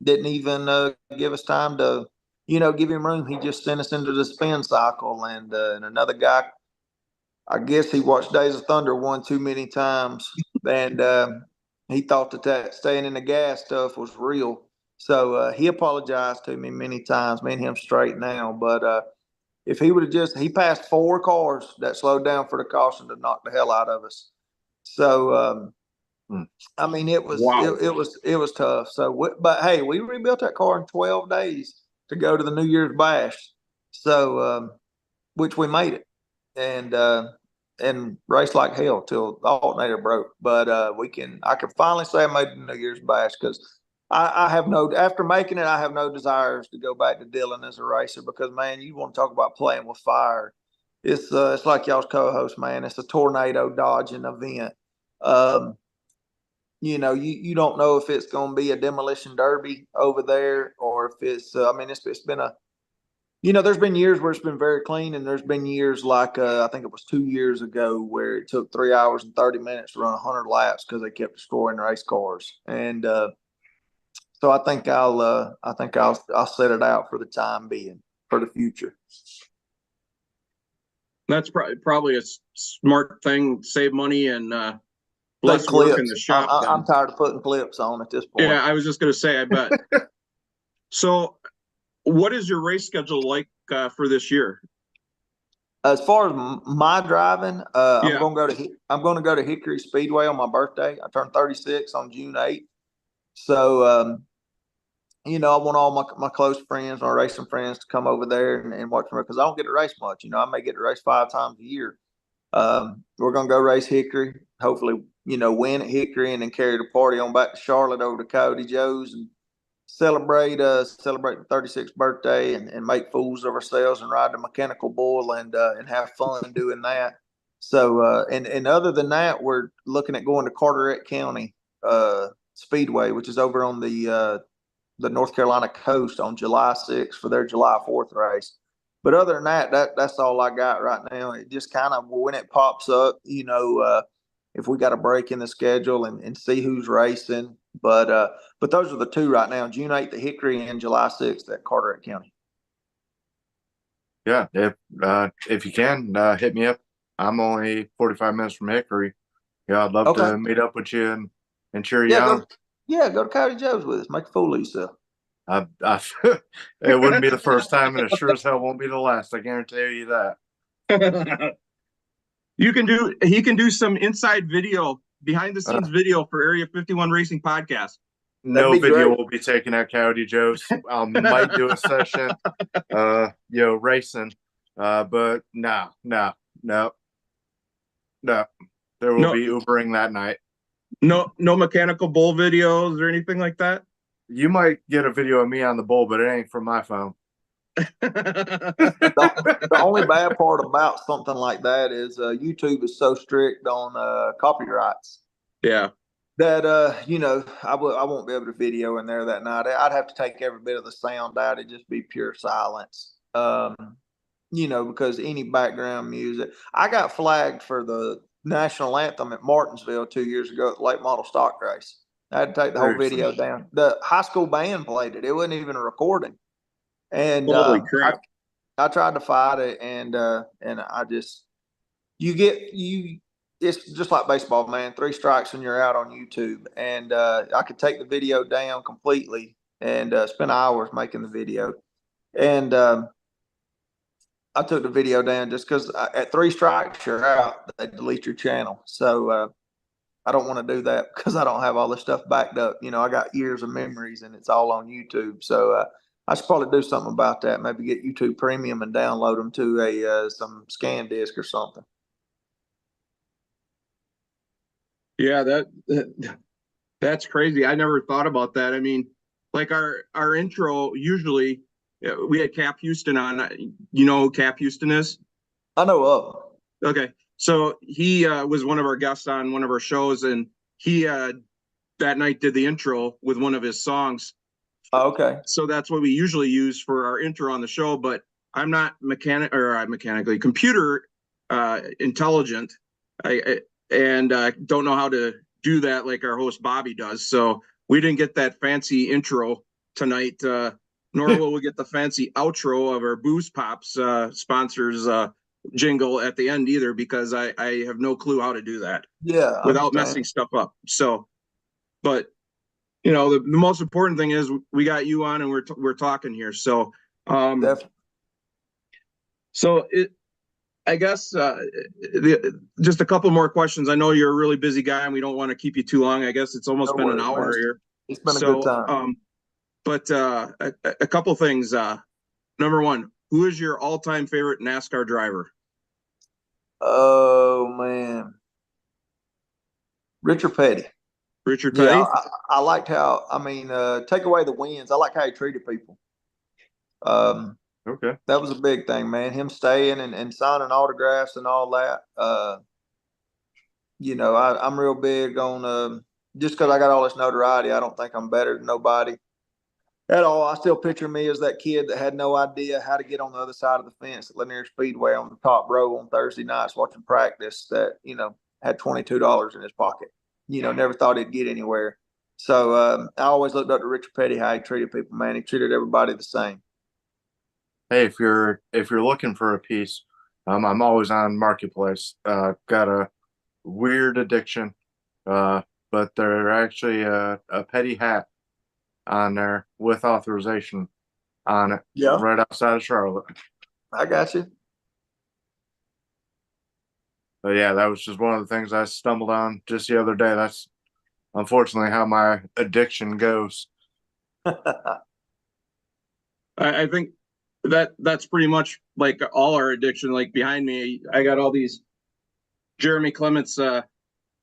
Speaker 3: didn't even give us time to, give him room. He just sent us into the spin cycle, and another guy, I guess he watched Days of Thunder one too many times, and he thought that staying in the gas stuff was real. So he apologized to me many times. Me and him straight now, but if he would have he passed 4 cars that slowed down for the caution to knock the hell out of us. So I mean, it was
Speaker 1: Wow.
Speaker 3: it was tough. So, but hey, we rebuilt that car in 12 days to go to the New Year's Bash. So which we made it. And raced like hell till the alternator broke. But I can finally say I made the New Year's Bash, because I have after making it, I have no desires to go back to Dillon as a racer, because man, you want to talk about playing with fire. It's like y'all's co-host, man. It's a tornado dodging event. You don't know if it's going to be a demolition derby over there, or if it's it's been there's been years where it's been very clean, and there's been years like I think it was 2 years ago where it took 3 hours and 30 minutes to run 100 laps because they kept destroying race cars. And so I think I'll set it out for the time being, for the future.
Speaker 1: That's probably a smart thing. Save money and less work in the shop.
Speaker 3: I'm tired of putting clips on at this point.
Speaker 1: Yeah, I was just going to say, I bet. So, what is your race schedule like for this year?
Speaker 3: As far as my driving,
Speaker 1: Yeah.
Speaker 3: I'm going to go to Hickory Speedway on my birthday. I turned 36 on June 8th. So, I want all my close friends, my racing friends, to come over there and watch me, because I don't get to race much. I may get to race 5 times a year. We're going to go race Hickory, hopefully, win at Hickory, and then carry the party on back to Charlotte over to Coyote Joe's and celebrate the 36th birthday, and make fools of ourselves and ride the mechanical bull and have fun doing that. So and other than that, we're looking at going to Carteret County Speedway, which is over on the North Carolina coast, on July 6th for their July 4th race. But other than that's all I got right now. It just kind of, when it pops up, if we got a break in the schedule, and see who's racing. But those are the 2 right now: June 8th at Hickory and July 6th at Carteret County.
Speaker 2: Yeah, if you can hit me up. I'm only 45 minutes from Hickory. Yeah, I'd love to meet up with you and cheer you on.
Speaker 3: Go to Coyote Joe's with us. Make a fool of yourself.
Speaker 2: It wouldn't be the first time, and it sure as hell won't be the last. I guarantee you that.
Speaker 1: He can do some inside video, behind the scenes video for Area 51 Racing Podcast.
Speaker 2: No video will be taken at Coyote Joe's. I might do a session, racing, but no. There will be Ubering that night.
Speaker 1: No mechanical bull videos or anything like that.
Speaker 2: You might get a video of me on the bull, but it ain't from my phone.
Speaker 3: The only bad part about something like that is YouTube is so strict on copyrights.
Speaker 1: Yeah.
Speaker 3: That I won't be able to video in there that night. I'd have to take every bit of the sound out. It'd just be pure silence. Because any background music, I got flagged for the national anthem at Martinsville 2 years ago at the late model stock race. I had to take the whole
Speaker 2: Seriously.
Speaker 3: video down. The high school band played it. It wasn't even a recording. And
Speaker 1: Holy crap.
Speaker 3: I tried to fight it, and I just it's just like baseball, man. 3 strikes and you're out on YouTube. And I could take the video down completely and spend hours making the video. And I took the video down just because at 3 strikes you're out, they delete your channel. So I don't want to do that because I don't have all this stuff backed up. You know, I got years of memories and it's all on YouTube. So I should probably do something about that. Maybe get YouTube Premium and download them to a some scan disk or something.
Speaker 1: Yeah, that's crazy. I never thought about that. I mean, like our intro usually we had Cap Houston on. You know who Cap Houston is?
Speaker 3: I know of them.
Speaker 1: Okay, so he was one of our guests on one of our shows, and he that night did the intro with one of his songs.
Speaker 3: Oh, okay.
Speaker 1: So that's what we usually use for our intro on the show. But I'm not mechanically computer intelligent. I don't know how to do that like our host Bobby does. So we didn't get that fancy intro tonight, nor will we get the fancy outro of our Booze Pops sponsors jingle at the end either, because I have no clue how to do that.
Speaker 3: Yeah,
Speaker 1: without messing stuff up. So, but you know, the most important thing is we got you on and we're talking here. So,
Speaker 3: definitely.
Speaker 1: So I guess just a couple more questions. I know you're a really busy guy and we don't want to keep you too long. I guess it's almost been an hour here.
Speaker 3: It's been a good time.
Speaker 1: But a couple things. Number one, who is your all-time favorite NASCAR driver?
Speaker 3: Oh man, Richard Petty.
Speaker 1: Richard Petty?
Speaker 3: Yeah, I liked how, I mean, take away the wins. I like how he treated people.
Speaker 2: Okay.
Speaker 3: That was a big thing, man. Him staying and signing autographs and all that. You know, I'm real big on just because I got all this notoriety, I don't think I'm better than nobody at all. I still picture me as that kid that had no idea how to get on the other side of the fence at Lanier Speedway on the top row on Thursday nights watching practice that, you know, had $22 in his pocket. You know, never thought he'd get anywhere. So I always looked up to Richard Petty, how he treated people, man. He treated everybody the same.
Speaker 2: Hey, if you're looking for a piece, I'm always on Marketplace. Got a weird addiction, but they're actually a Petty hat on there with authorization on it.
Speaker 3: Yeah,
Speaker 2: right outside of Charlotte.
Speaker 3: I got you.
Speaker 2: But yeah, that was just one of the things I stumbled on just the other day. That's unfortunately how my addiction goes.
Speaker 1: I think that's pretty much like all our addiction. Like behind me, I got all these Jeremy Clements,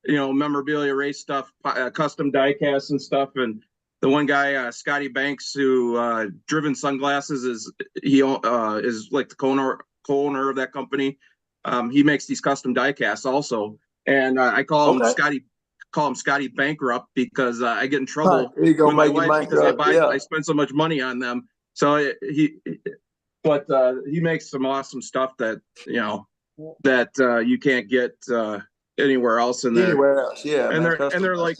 Speaker 1: memorabilia race stuff, custom die casts and stuff. And the one guy, Scotty Banks, who Driven Sunglasses is like the co-owner of that company. He makes these custom die casts also, and I call him Scotty Bankrupt because I get in trouble with my wife because I spend so much money on them. So he makes some awesome stuff that you can't get anywhere else in there.
Speaker 3: Anywhere else, yeah.
Speaker 1: And they're like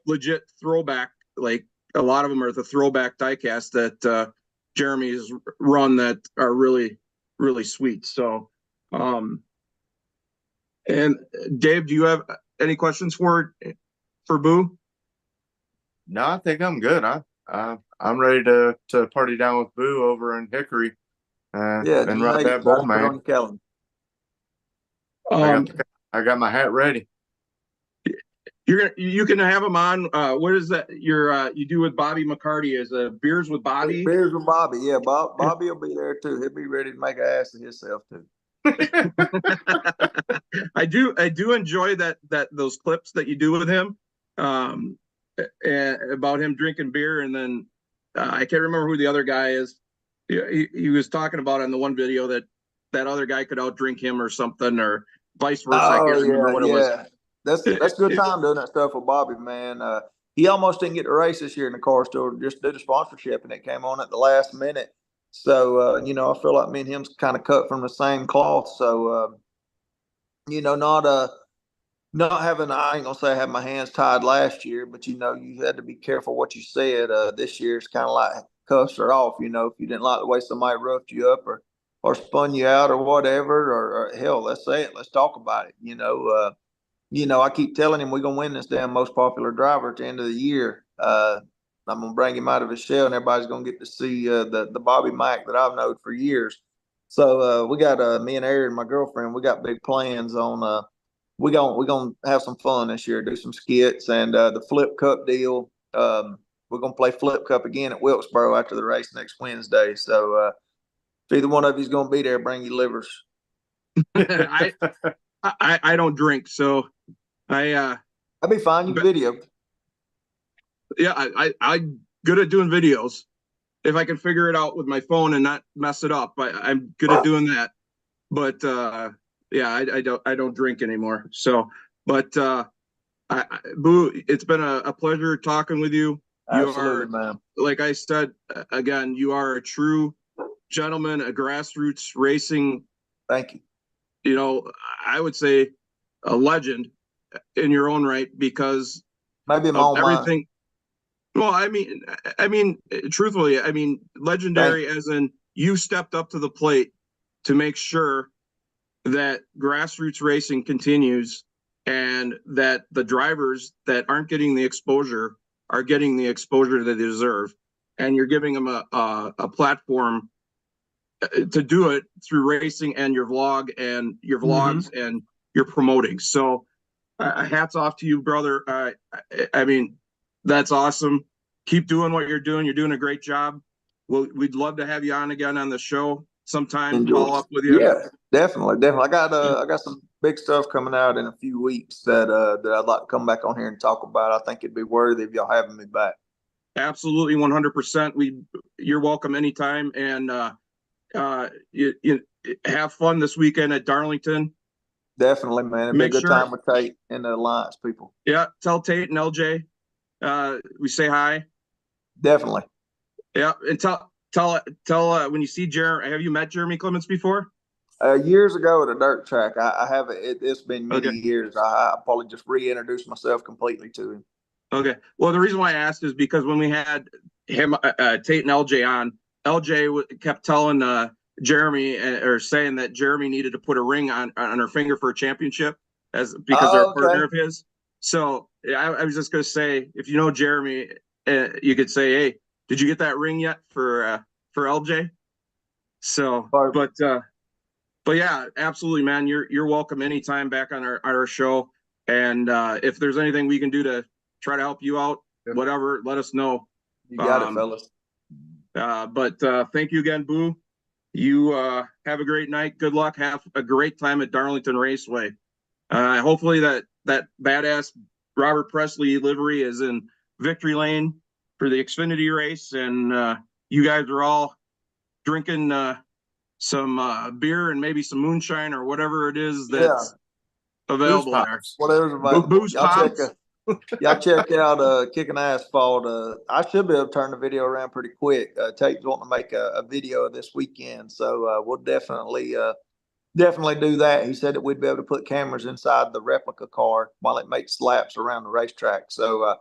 Speaker 1: legit throwback. Like a lot of them are the throwback diecast that Jeremy's run that are really, really sweet. So, and Dave, do you have any questions for Boo?
Speaker 2: No, I think I'm good. I'm ready to party down with Boo over in Hickory. And ride that bull, man. I got my hat ready.
Speaker 1: You can have him on. What is that? You do with Bobby McCarty is beers with Bobby.
Speaker 3: Beers with Bobby, yeah. Bobby will be there too. He'll be ready to make an ass of himself too.
Speaker 1: I do enjoy those clips that you do with him, and about him drinking beer, and then I can't remember who the other guy is. He was talking about in the one video that other guy could outdrink him or something, or vice versa. I can't remember what it was.
Speaker 3: That's a good time doing that stuff with Bobby, man. He almost didn't get to race this year in the car store, just did a sponsorship, and it came on at the last minute. So, I feel like me and him's kind of cut from the same cloth. So, not not having, I ain't gonna say I had my hands tied last year, but you had to be careful what you said. This year it's kind of like cuffs are off. If you didn't like the way somebody roughed you up or spun you out or whatever, or hell, let's say it, let's talk about it. I keep telling him we're gonna win this damn most popular driver at the end of the year. I'm gonna bring him out of his shell, and everybody's gonna get to see the Bobby Mack that I've known for years. So we got me and Erin, my girlfriend, we got big plans on. We're gonna have some fun this year, do some skits and the Flip Cup deal. We're gonna play Flip Cup again at Wilkesboro after the race next Wednesday. So if either one of you's gonna be there, bring your livers.
Speaker 1: I don't drink, so
Speaker 3: I'll be fine. You can video.
Speaker 1: Yeah, I'm good at doing videos. If I can figure it out with my phone and not mess it up, I'm good at doing that. But yeah, I don't drink anymore. So, but Boo, it's been a pleasure talking with you.
Speaker 3: Absolutely, man.
Speaker 1: Like I said again, you are a true gentleman, a grassroots racing.
Speaker 3: Thank you.
Speaker 1: I would say a legend in your own right because
Speaker 3: maybe my
Speaker 1: of
Speaker 3: own
Speaker 1: everything.
Speaker 3: mind.
Speaker 1: Well, I mean, truthfully, legendary as in you stepped up to the plate to make sure that grassroots racing continues and that the drivers that aren't getting the exposure are getting the exposure they deserve. And you're giving them a platform to do it through racing and your vlogs and your promoting. So hats off to you, brother. I mean, that's awesome. Keep doing what you're doing. You're doing a great job. We'd love to have you on again on the show sometime. Follow up with you.
Speaker 3: Yeah, definitely. I got some big stuff coming out in a few weeks that I'd like to come back on here and talk about. I think it'd be worthy of y'all having me back.
Speaker 1: Absolutely, 100%. You're welcome anytime, and you have fun this weekend at Darlington.
Speaker 3: Definitely, man. It'd be a good time with Tate and the Alliance people.
Speaker 1: Yeah, tell Tate and LJ we say hi.
Speaker 3: Definitely.
Speaker 1: Yeah, and tell when you see Jeremy. Have you met Jeremy Clements before?
Speaker 3: Years ago at a dirt track. I haven't. It's been many years. I probably just reintroduced myself completely to him.
Speaker 1: Okay. Well, the reason why I asked is because when we had him, Tate and LJ on, LJ kept telling Jeremy or saying that Jeremy needed to put a ring on her finger for a championship because they're a partner of his. So I was just gonna say, if you know Jeremy, you could say, "Hey, did you get that ring yet for LJ?" So, but yeah, absolutely, man. You're welcome anytime back on our show. And if there's anything we can do to try to help you out, whatever, let us know.
Speaker 3: You got it, fellas.
Speaker 1: But thank you again, Boo. You have a great night. Good luck. Have a great time at Darlington Raceway. Hopefully that badass Robert Presley livery is in victory lane for the Xfinity race, and you guys are all drinking some beer and maybe some moonshine or whatever it is that's available there.
Speaker 3: Whatever's available.
Speaker 1: Booze pops.
Speaker 3: Y'all check out Kicking Asphalt. I should be able to turn the video around pretty quick. Tate's wanting to make a video this weekend, so we'll definitely do that. He said that we'd be able to put cameras inside the replica car while it makes laps around the racetrack. So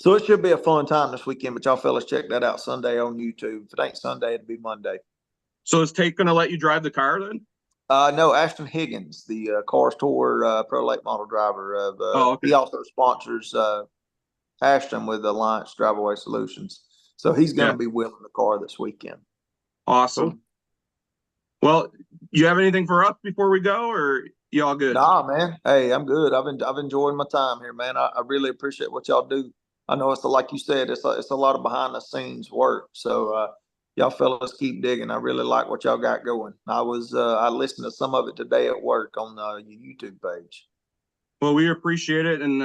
Speaker 3: it should be a fun time this weekend. But y'all fellas check that out Sunday on YouTube. If it ain't Sunday, it'll be Monday.
Speaker 1: So is Tate going to let you drive the car then?
Speaker 3: No, Ashton Higgins, the Cars Tour Pro Late Model driver. He also sponsors Ashton with Alliance Driveaway Solutions. So he's going to be wheeling the car this weekend.
Speaker 1: Awesome. Cool. Well, you have anything for us before we go, or you all good?
Speaker 3: Nah, man. Hey, I'm good. I've enjoyed my time here, man. I really appreciate what y'all do. I know it's like you said, it's a lot of behind the scenes work. So y'all fellas keep digging. I really like what y'all got going. I listened to some of it today at work on your YouTube page.
Speaker 1: Well, we appreciate it, and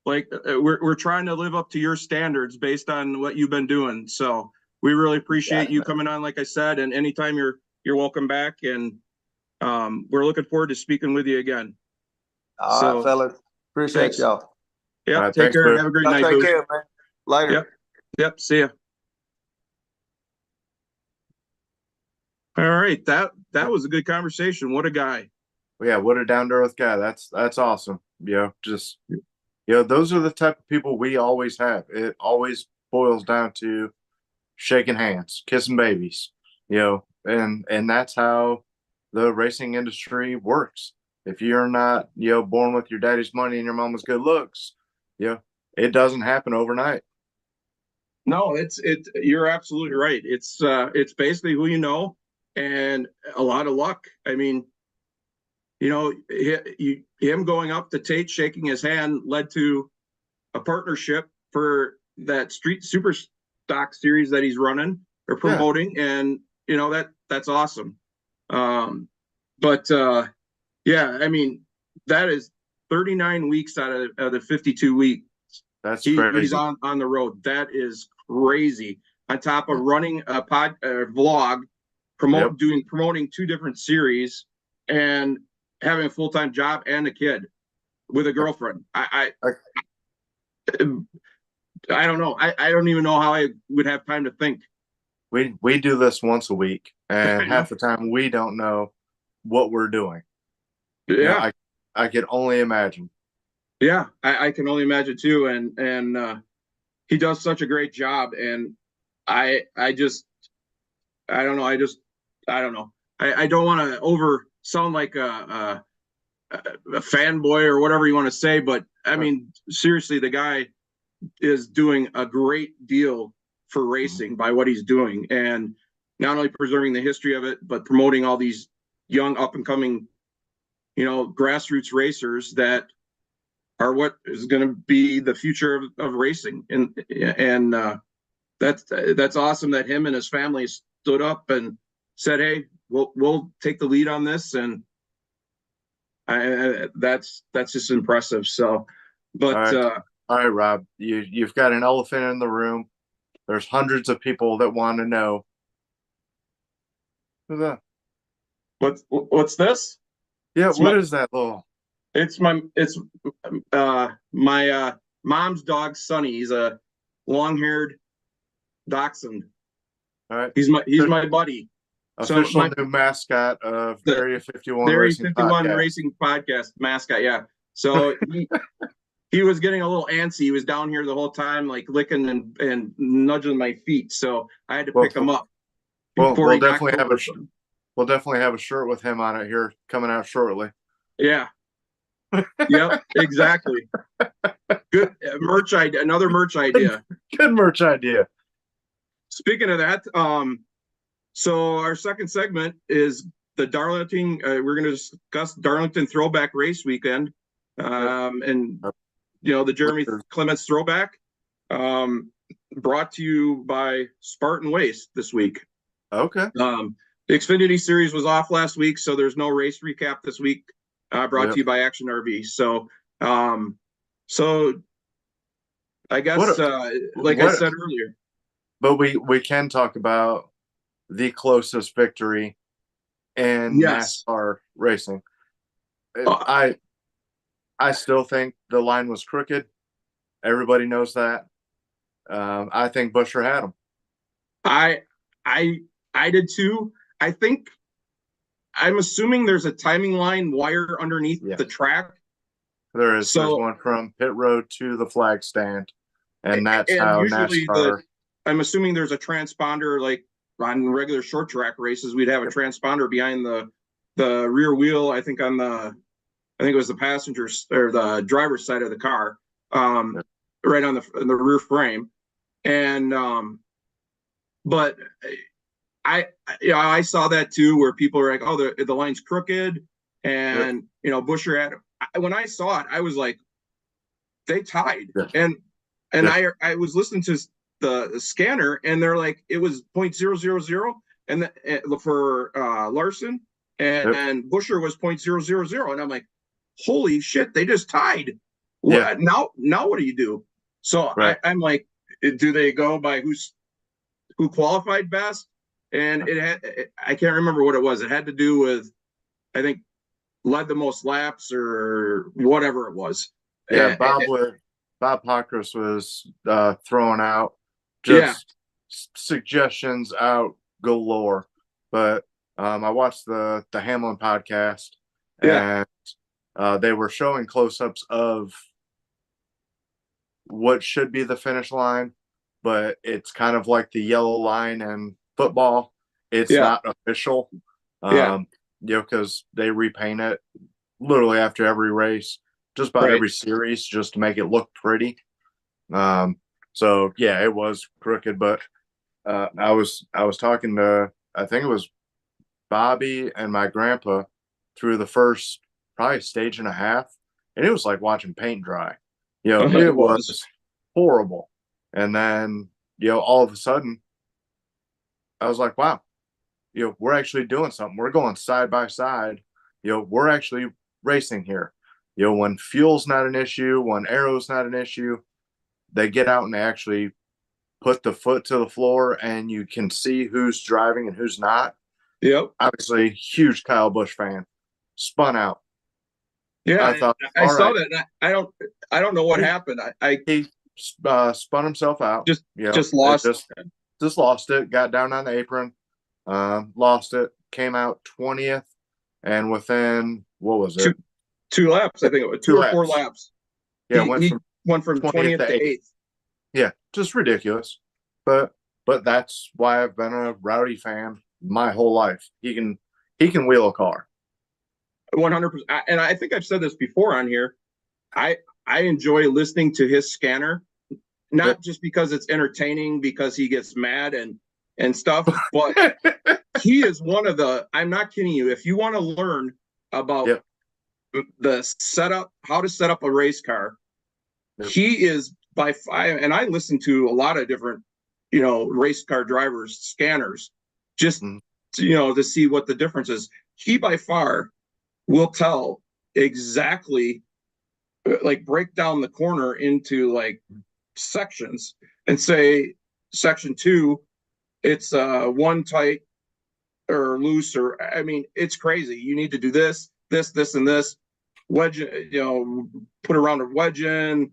Speaker 1: we're trying to live up to your standards based on what you've been doing. So we really appreciate you coming on, like I said, and anytime you're welcome back, and we're looking forward to speaking with you again.
Speaker 3: All right, fellas. Appreciate y'all.
Speaker 1: Yeah, right, take care. Have a great night.
Speaker 3: Take care, man. Later.
Speaker 1: Yep. See ya. All right, that was a good conversation. What a guy.
Speaker 2: Yeah, what a down to earth guy. That's awesome. Just those are the type of people we always have. It always boils down to shaking hands, kissing babies, and that's how the racing industry works. If you're not, born with your daddy's money and your mama's good looks, it doesn't happen overnight.
Speaker 1: No, you're absolutely right. It's basically who you know and a lot of luck. I mean, him going up to Tate, shaking his hand led to a partnership for that street super stock series that he's running or promoting. And, that's awesome. But yeah, I mean, that is 39 weeks out of the 52 week.
Speaker 2: That's crazy.
Speaker 1: He's on the road. That is crazy. On top of running a vlog, promoting 2 different series, and having a full-time job and a kid with a girlfriend. I don't know. I don't even know how I would have time to think.
Speaker 2: We do this once a week, and half the time we don't know what we're doing.
Speaker 1: Yeah,
Speaker 2: I could only imagine.
Speaker 1: Yeah, I can only imagine too. And he does such a great job. And I don't know. I don't know. I don't want to sound like a fanboy or whatever you want to say, but I mean, seriously, the guy is doing a great deal for racing by what he's doing, and not only preserving the history of it, but promoting all these young up and coming, grassroots racers that are what is going to be the future of racing. And that's awesome that him and his family stood up and said, "Hey, we'll take the lead on this." And that's just impressive. So, but
Speaker 2: all right, Rob, you've got an elephant in the room. There's hundreds of people that want to know. Who's that?
Speaker 1: What's this?
Speaker 2: Yeah, what is that little?
Speaker 1: It's my mom's dog, Sonny. He's a long-haired dachshund.
Speaker 2: All right,
Speaker 1: he's my buddy.
Speaker 2: Official new mascot of Area 51
Speaker 1: Area
Speaker 2: Racing
Speaker 1: 51
Speaker 2: Podcast.
Speaker 1: Racing Podcast mascot. Yeah. So he was getting a little antsy. He was down here the whole time, like licking and nudging my feet. So I had to pick him up.
Speaker 2: We'll definitely have a shirt with him on it here coming out shortly.
Speaker 1: Yeah. Yep, exactly. Good merch idea. Another merch idea.
Speaker 2: Good merch idea.
Speaker 1: Speaking of that, so our second segment is the Darlington. We're going to discuss Darlington Throwback Race Weekend, and the Jeremy Clements Throwback, brought to you by Spartan Waste this week.
Speaker 2: Okay.
Speaker 1: The Xfinity Series was off last week, so there's no race recap this week. Brought to you by Action RV. So, so I guess, I said earlier.
Speaker 2: But we can talk about the closest victory in NASCAR racing. I still think the line was crooked. Everybody knows that. I think Buescher had him.
Speaker 1: I did too. I'm assuming there's a timing line wire underneath the track.
Speaker 2: There is. There's one from pit road to the flag stand, and that's how NASCAR.
Speaker 1: I'm assuming there's a transponder, like on regular short track races, we'd have a transponder behind the rear wheel. I think it was the passenger or the driver's side of the car, right on the rear frame, and but I saw that too, where people are like, "Oh, the line's crooked," and Buescher had. When I saw it, I was like, "They tied," and I was listening to the scanner, and they're like, it was 0.000, and for Larson, and Buescher was 0.000, and I'm like, "Holy shit, they just tied!" Now what do you do? So I'm like, do they go by who qualified best? And I can't remember what it was. It had to do with, I think, led the most laps or whatever it was.
Speaker 2: Yeah, Bob Pockrass was throwing out just suggestions out galore. But I watched the Hamlin podcast,
Speaker 1: Yeah.
Speaker 2: and they were showing close-ups of what should be the finish line, but it's kind of like the yellow line in football. It's
Speaker 1: Yeah.
Speaker 2: not official,
Speaker 1: Yeah.
Speaker 2: because they repaint it literally after every race, just about
Speaker 1: Right.
Speaker 2: every series, just to make it look pretty. So yeah, it was crooked, but I was talking to, I think it was Bobby and my grandpa through the first probably stage and a half, and it was like watching paint dry.
Speaker 1: It
Speaker 2: It
Speaker 1: was.
Speaker 2: was horrible. And then, all of a sudden, I was like, wow, we're actually doing something. We're going side by side. We're actually racing here. When fuel's not an issue, when aero's not an issue, they get out and they actually put the foot to the floor and you can see who's driving and who's not.
Speaker 1: Yep.
Speaker 2: Obviously, huge Kyle Busch fan. Spun out.
Speaker 1: Yeah.
Speaker 2: I thought,
Speaker 1: I
Speaker 2: all
Speaker 1: saw
Speaker 2: right,
Speaker 1: that. And I don't know what happened. I
Speaker 2: he spun himself out.
Speaker 1: just just
Speaker 2: It
Speaker 1: lost.
Speaker 2: just lost it. Got down on the apron, lost it. Came out 20th, and within what was
Speaker 1: two
Speaker 2: it?
Speaker 1: two laps. I think it was
Speaker 2: Two
Speaker 1: two or four
Speaker 2: laps.
Speaker 1: laps.
Speaker 2: Yeah,
Speaker 1: He went from
Speaker 2: 20th
Speaker 1: 20th to 8th.
Speaker 2: Yeah, just ridiculous. But that's why I've been a Rowdy fan my whole life. He can wheel a car.
Speaker 1: 100%. And I think I've said this before on here. I enjoy listening to his scanner, not just because it's entertaining, because he gets mad and stuff, but he is one of the. I'm not kidding you. If you want to learn about
Speaker 2: Yep.
Speaker 1: the setup, how to set up a race car,
Speaker 2: Yep.
Speaker 1: he is by far. And I listen to a lot of different, race car drivers, scanners, just to see what the difference is. He by far will tell exactly, like break down the corner into like sections and say section 2, it's one tight or loose, or I mean, it's crazy. You need to do this, and this. Wedge, put a round of wedge in,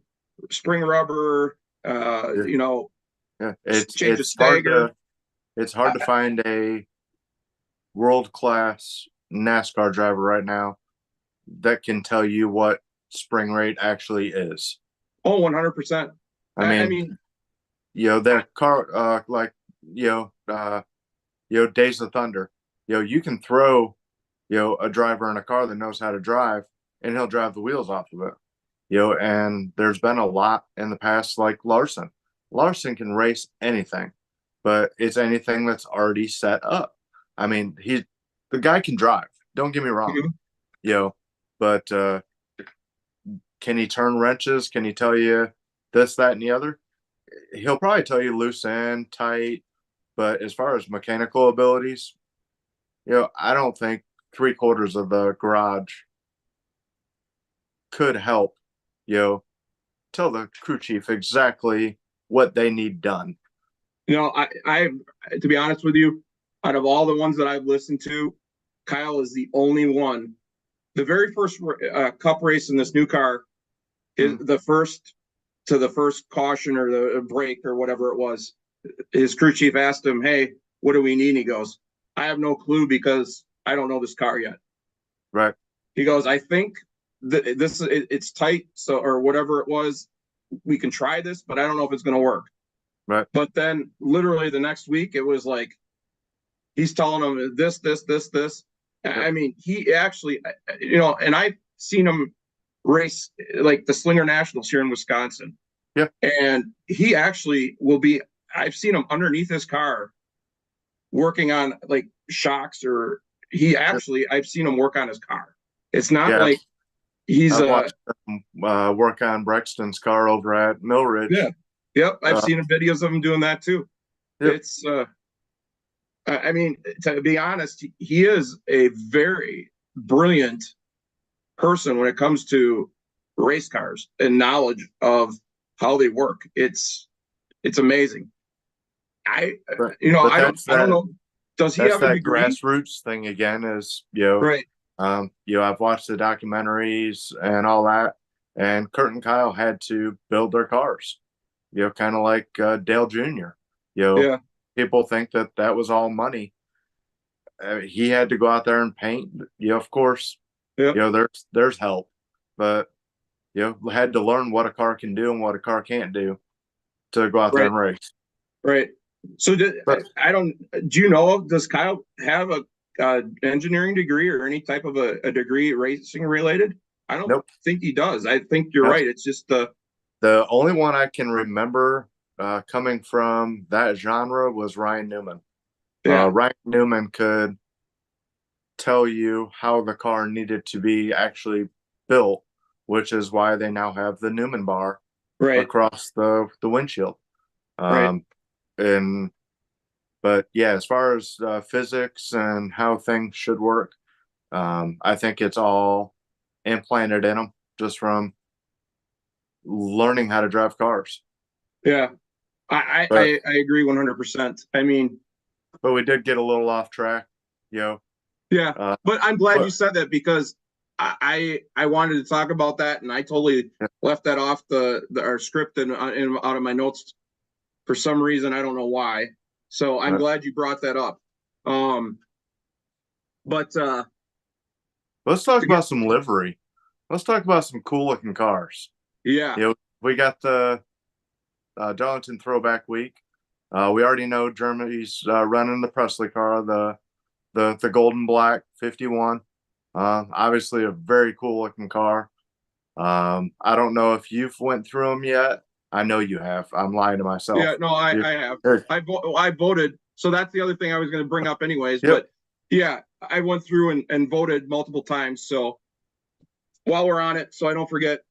Speaker 1: spring rubber,
Speaker 2: Yeah,
Speaker 1: change a stagger.
Speaker 2: It's hard to find a world-class NASCAR driver right now that can tell you what spring rate actually is.
Speaker 1: Oh, 100%. I mean,
Speaker 2: that car, Days of Thunder, you can throw, a driver in a car that knows how to drive and he'll drive the wheels off of it. And there's been a lot in the past, like Larson. Larson can race anything, but it's anything that's already set up. I mean, the guy can drive. Don't get me wrong, but can he turn wrenches? Can he tell you this, that, and the other? He'll probably tell you loose end, tight, but as far as mechanical abilities, I don't think 3/4 of the garage could help, tell the crew chief exactly what they need done.
Speaker 1: I to be honest with you, out of all the ones that I've listened to, Kyle is the only one. The very first cup race in this new car is the first caution or the break or whatever it was. His crew chief asked him, "Hey, what do we need?" And he goes, "I have no clue because I don't know this car yet."
Speaker 2: Right.
Speaker 1: He goes, "I think it's tight, so or whatever it was. We can try this, but I don't know if it's going to work."
Speaker 2: Right.
Speaker 1: But then, literally the next week, it was like he's telling them this. Yep. I mean, he actually, and I've seen him race like the Slinger Nationals here in Wisconsin.
Speaker 2: Yeah.
Speaker 1: And he actually will be. I've seen him underneath his car working on like shocks, or I've seen him work on his car. It's not like he's
Speaker 2: watched him, work on Brexton's car over at Mill Ridge.
Speaker 1: Yeah. Yep. I've seen videos of him doing that too. Yep. It's I mean, to be honest, he is a very brilliant person when it comes to race cars and knowledge of how they work. It's amazing. I don't know. Does he have a degree?
Speaker 2: Grassroots thing again? Is
Speaker 1: right?
Speaker 2: I've watched the documentaries and all that, and Kurt and Kyle had to build their cars. Kind of like Dale Jr.
Speaker 1: Yeah.
Speaker 2: People think that was all money. He had to go out there and paint. Of course,
Speaker 1: Yep.
Speaker 2: You know, there's help, but had to learn what a car can do and what a car can't do to go out there
Speaker 1: Right.
Speaker 2: and race.
Speaker 1: Right. So
Speaker 2: But
Speaker 1: I don't, do you know, does Kyle have a engineering degree or any type of a degree racing related? I don't
Speaker 2: nope.
Speaker 1: think he does. I think you're
Speaker 2: No.
Speaker 1: right. It's just
Speaker 2: The only one I can remember coming from that genre was Ryan Newman.
Speaker 1: yeah,
Speaker 2: Ryan Newman could tell you how the car needed to be actually built, which is why they now have the Newman bar
Speaker 1: right,
Speaker 2: across the windshield.
Speaker 1: right.
Speaker 2: And but yeah, as far as physics and how things should work, I think it's all implanted in them just from learning how to drive cars.
Speaker 1: Yeah.
Speaker 2: But
Speaker 1: I agree 100%. I mean,
Speaker 2: we did get a little off track, you know.
Speaker 1: yeah, but I'm glad you
Speaker 2: But
Speaker 1: said that because I wanted to talk about that and I totally left that off our script and out of my notes for some reason. I don't know why. So I'm glad you brought that up. But
Speaker 2: let's talk about some livery. Let's talk about some cool looking cars.
Speaker 1: yeah,
Speaker 2: You know, we got the Darlington Throwback Week. We already know Germany's running the Presley car, the golden black 51. Obviously a very cool looking car. I don't know if you've went through them yet. I know you have. I'm lying to myself.
Speaker 1: yeah, no, I have. I voted. So that's the other thing I was going to bring up anyways.
Speaker 2: Yep.
Speaker 1: But yeah, I went through and voted multiple times. So while we're on it, so I don't forget,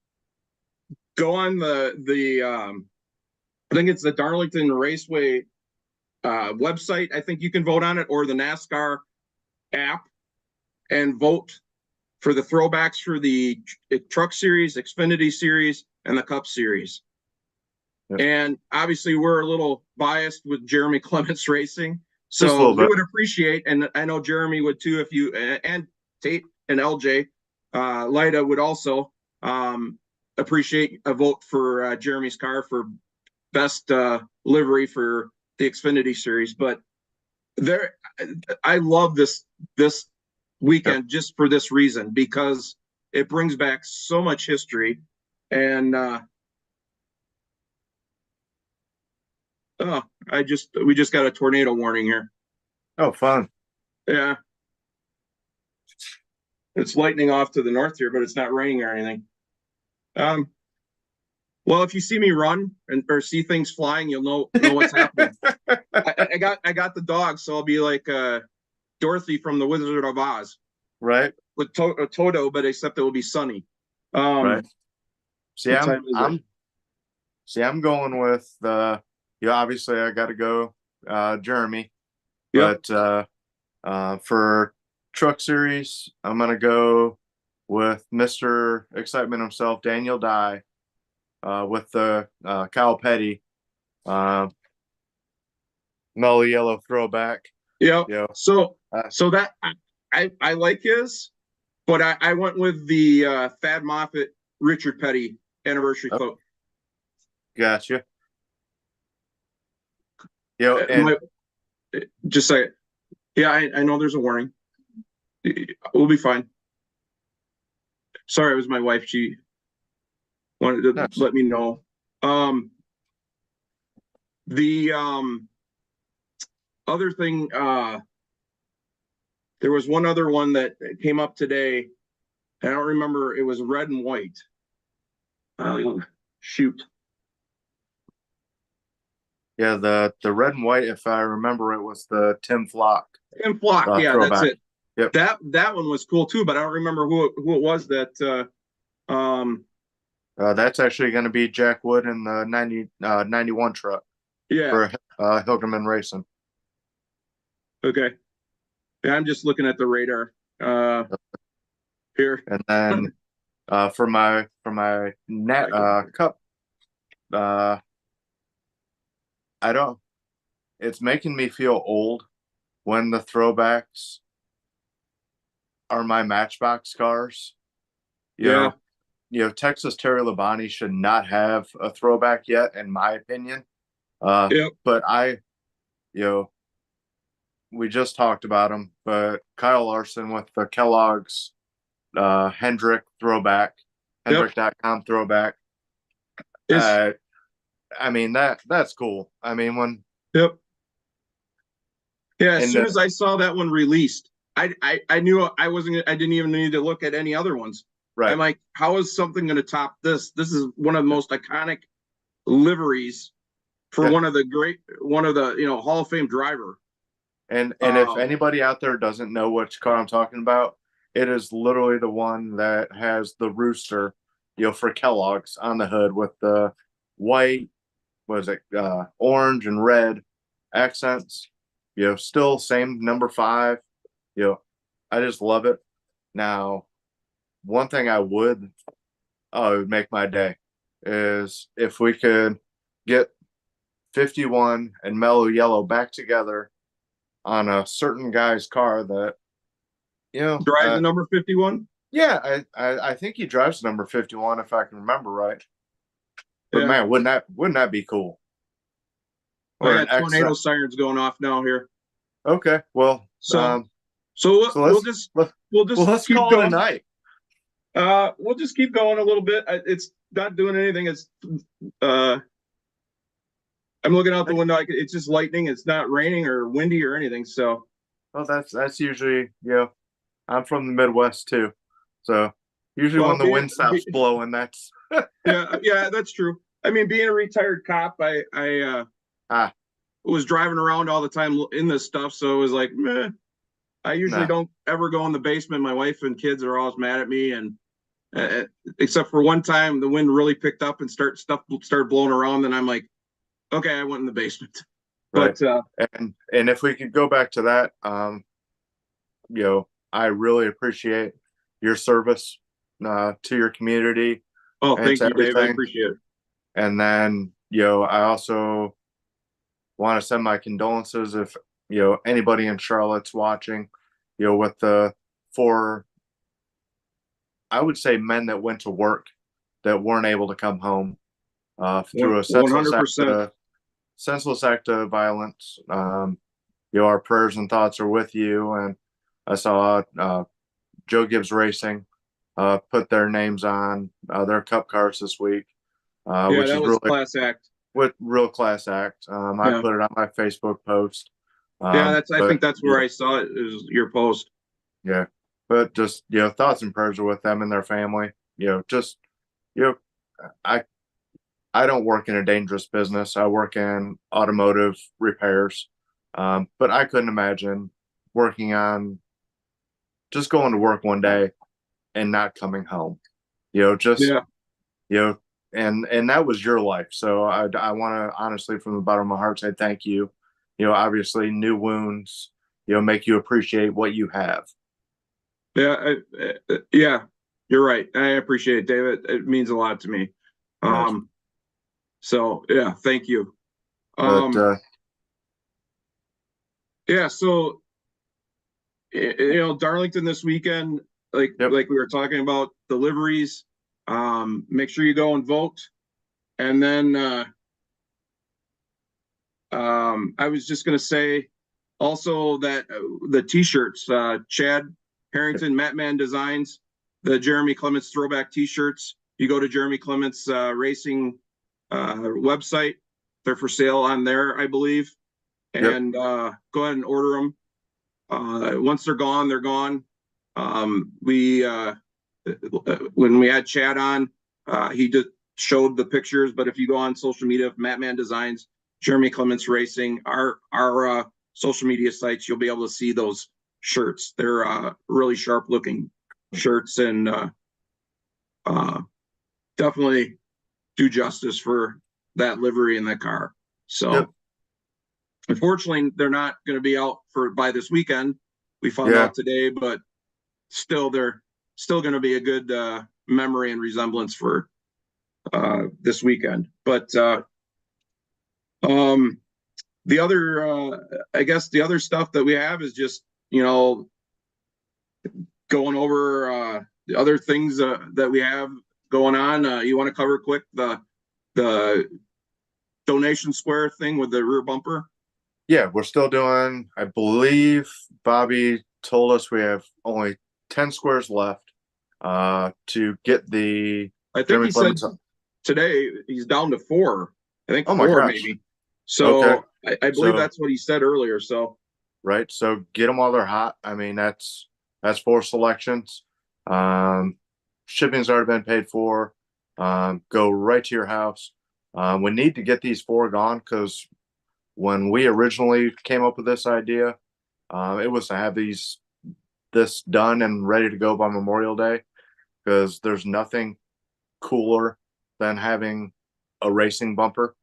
Speaker 1: go on I think it's the Darlington Raceway website. I think you can vote on it, or the NASCAR app, and vote for the throwbacks for the Truck Series, Xfinity Series, and the Cup Series.
Speaker 2: Yep.
Speaker 1: And obviously, we're a little biased with Jeremy Clements Racing,
Speaker 2: Just a
Speaker 1: so
Speaker 2: little
Speaker 1: we
Speaker 2: bit.
Speaker 1: would appreciate, and I know Jeremy would too, if you and Tate and LJ, Lida would also appreciate a vote for Jeremy's car for best livery for the Xfinity Series. But there, I love this weekend just for this reason, because it brings back so much history. And we just got a tornado warning here.
Speaker 2: Oh, fun.
Speaker 1: Yeah, it's lightning off to the north here, but it's not raining or anything. Well, if you see me run or see things flying, you'll know what's happening. I got the dog, so I'll be like Dorothy from the Wizard of Oz,
Speaker 2: right?
Speaker 1: with Toto, but except it will be sunny.
Speaker 2: Right. See,
Speaker 1: what time is it?
Speaker 2: I'm going with obviously I got to go Jeremy,
Speaker 1: Yep.
Speaker 2: but for Truck Series, I'm gonna go with Mr. Excitement himself, Daniel Dye, with the Kyle Petty mellow yellow throwback.
Speaker 1: Yep.
Speaker 2: Yeah.
Speaker 1: So that I like his, but I went with the Thad Moffitt Richard Petty anniversary coat.
Speaker 2: Gotcha. And
Speaker 1: just say it. Yeah, I know there's a warning. We'll be fine. Sorry, it was my wife. She wanted to let me know. The other thing, there was one other one that came up today. I don't remember. It was red and white. Shoot.
Speaker 2: Yeah, the red and white, if I remember, it was the Tim Flock.
Speaker 1: Tim Flock, yeah,
Speaker 2: throwback.
Speaker 1: that's it.
Speaker 2: Yep.
Speaker 1: That one was cool too, but I don't remember who it was that
Speaker 2: that's actually going to be Jack Wood in the 91 truck.
Speaker 1: Yeah.
Speaker 2: For Hilgerman Racing.
Speaker 1: Okay. Yeah, I'm just looking at the radar here.
Speaker 2: And then for my cup, it's making me feel old when the throwbacks are my Matchbox cars. You know, Texas Terry Labonte should not have a throwback yet, in my opinion. But we just talked about him, but Kyle Larson with the Kellogg's Hendrick throwback,
Speaker 1: Yep.
Speaker 2: Hendrick.com throwback.
Speaker 1: It's,
Speaker 2: I mean, that's cool. I mean, when,
Speaker 1: yep. Yeah, as
Speaker 2: and
Speaker 1: soon as I saw that one released, I knew I didn't even need to look at any other ones.
Speaker 2: right.
Speaker 1: I'm like, how is something going to top this? This is one of the most iconic liveries for
Speaker 2: Yeah.
Speaker 1: one of the, Hall of Fame driver.
Speaker 2: And if anybody out there doesn't know which car I'm talking about, it is literally the one that has the rooster, for Kellogg's on the hood with the white, orange and red accents. Still same number 5. I just love it. Now, one thing it would make my day is if we could get 51 and Mellow Yellow back together on a certain guy's car that
Speaker 1: Drives the number 51.
Speaker 2: Yeah, I think he drives number 51 if I can remember right. But
Speaker 1: Yeah.
Speaker 2: man, wouldn't that be cool?
Speaker 1: I got tornado sirens going off now here.
Speaker 2: Okay, well,
Speaker 1: So
Speaker 2: let's
Speaker 1: keep
Speaker 2: call
Speaker 1: going.
Speaker 2: it a night.
Speaker 1: We'll just keep going a little bit. It's not doing anything. It's I'm looking out the window. It's just lightning. It's not raining or windy or anything. So,
Speaker 2: well, that's usually I'm from the Midwest too, so usually when the wind stops blowing, that's
Speaker 1: yeah, that's true. I mean, being a retired cop, I was driving around all the time in this stuff, so it was like, meh. I usually don't ever go in the basement. My wife and kids are always mad at me, and except for one time, the wind really picked up and stuff started blowing around. Then I'm like, okay, I went in the basement.
Speaker 2: right.
Speaker 1: But
Speaker 2: and if we could go back to that, I really appreciate your service to your community.
Speaker 1: Oh, thank you, Dave. I appreciate it.
Speaker 2: And then, I also want to send my condolences if, anybody in Charlotte's watching, with the 4, I would say, men that went to work that weren't able to come home through a senseless act of violence. Our prayers and thoughts are with you. And I saw Joe Gibbs Racing put their names on their cup cars this week. Which
Speaker 1: that
Speaker 2: is
Speaker 1: was
Speaker 2: really
Speaker 1: class act.
Speaker 2: Real class act. I put it on my Facebook post.
Speaker 1: I think that's where I saw it, is your post.
Speaker 2: Yeah, but just thoughts and prayers are with them and their family. I don't work in a dangerous business. I work in automotive repairs, but I couldn't imagine working on just going to work one day and not coming home. And that was your life. So I want to honestly, from the bottom of my heart, say thank you. Obviously new wounds, make you appreciate what you have.
Speaker 1: Yeah. You're right. I appreciate it, David. It means a lot to me. So yeah, thank you. So Darlington this weekend, like we were talking about, deliveries. Make sure you go and vote. And then I was just going to say also that the t-shirts, Chad Harrington, Matman Designs, the Jeremy Clements throwback t-shirts, you go to Jeremy Clements Racing website. They're for sale on there, I believe. And go ahead and order them. Once they're gone, they're gone. When we had Chad on, he just showed the pictures, but if you go on social media, Matman Designs, Jeremy Clements Racing, our social media sites, you'll be able to see those shirts. They're really sharp looking shirts, and definitely do justice for that livery in that car. So unfortunately, they're not going to be out by this weekend. We found out today, but still, they're still going to be a good memory and resemblance for this weekend. But the other, I guess the other stuff that we have is just, going over the other things that we have going on. You want to cover quick the donation square thing with the rear bumper?
Speaker 2: Yeah, we're still doing, I believe Bobby told us we have only 10 squares left. to get the
Speaker 1: I think
Speaker 2: Jeremy
Speaker 1: he said
Speaker 2: Clements.
Speaker 1: today he's down to 4. I think
Speaker 2: Oh my
Speaker 1: 4
Speaker 2: gosh.
Speaker 1: maybe.
Speaker 2: Okay.
Speaker 1: So I believe
Speaker 2: So-
Speaker 1: that's what he said earlier. So
Speaker 2: Right. So get them while they're hot. I mean, that's 4 selections. Shipping's already been paid for. Go right to your house. We need to get these 4 gone because when we originally came up with this idea, it was to have this done and ready to go by Memorial Day, because there's nothing cooler than having a racing bumper.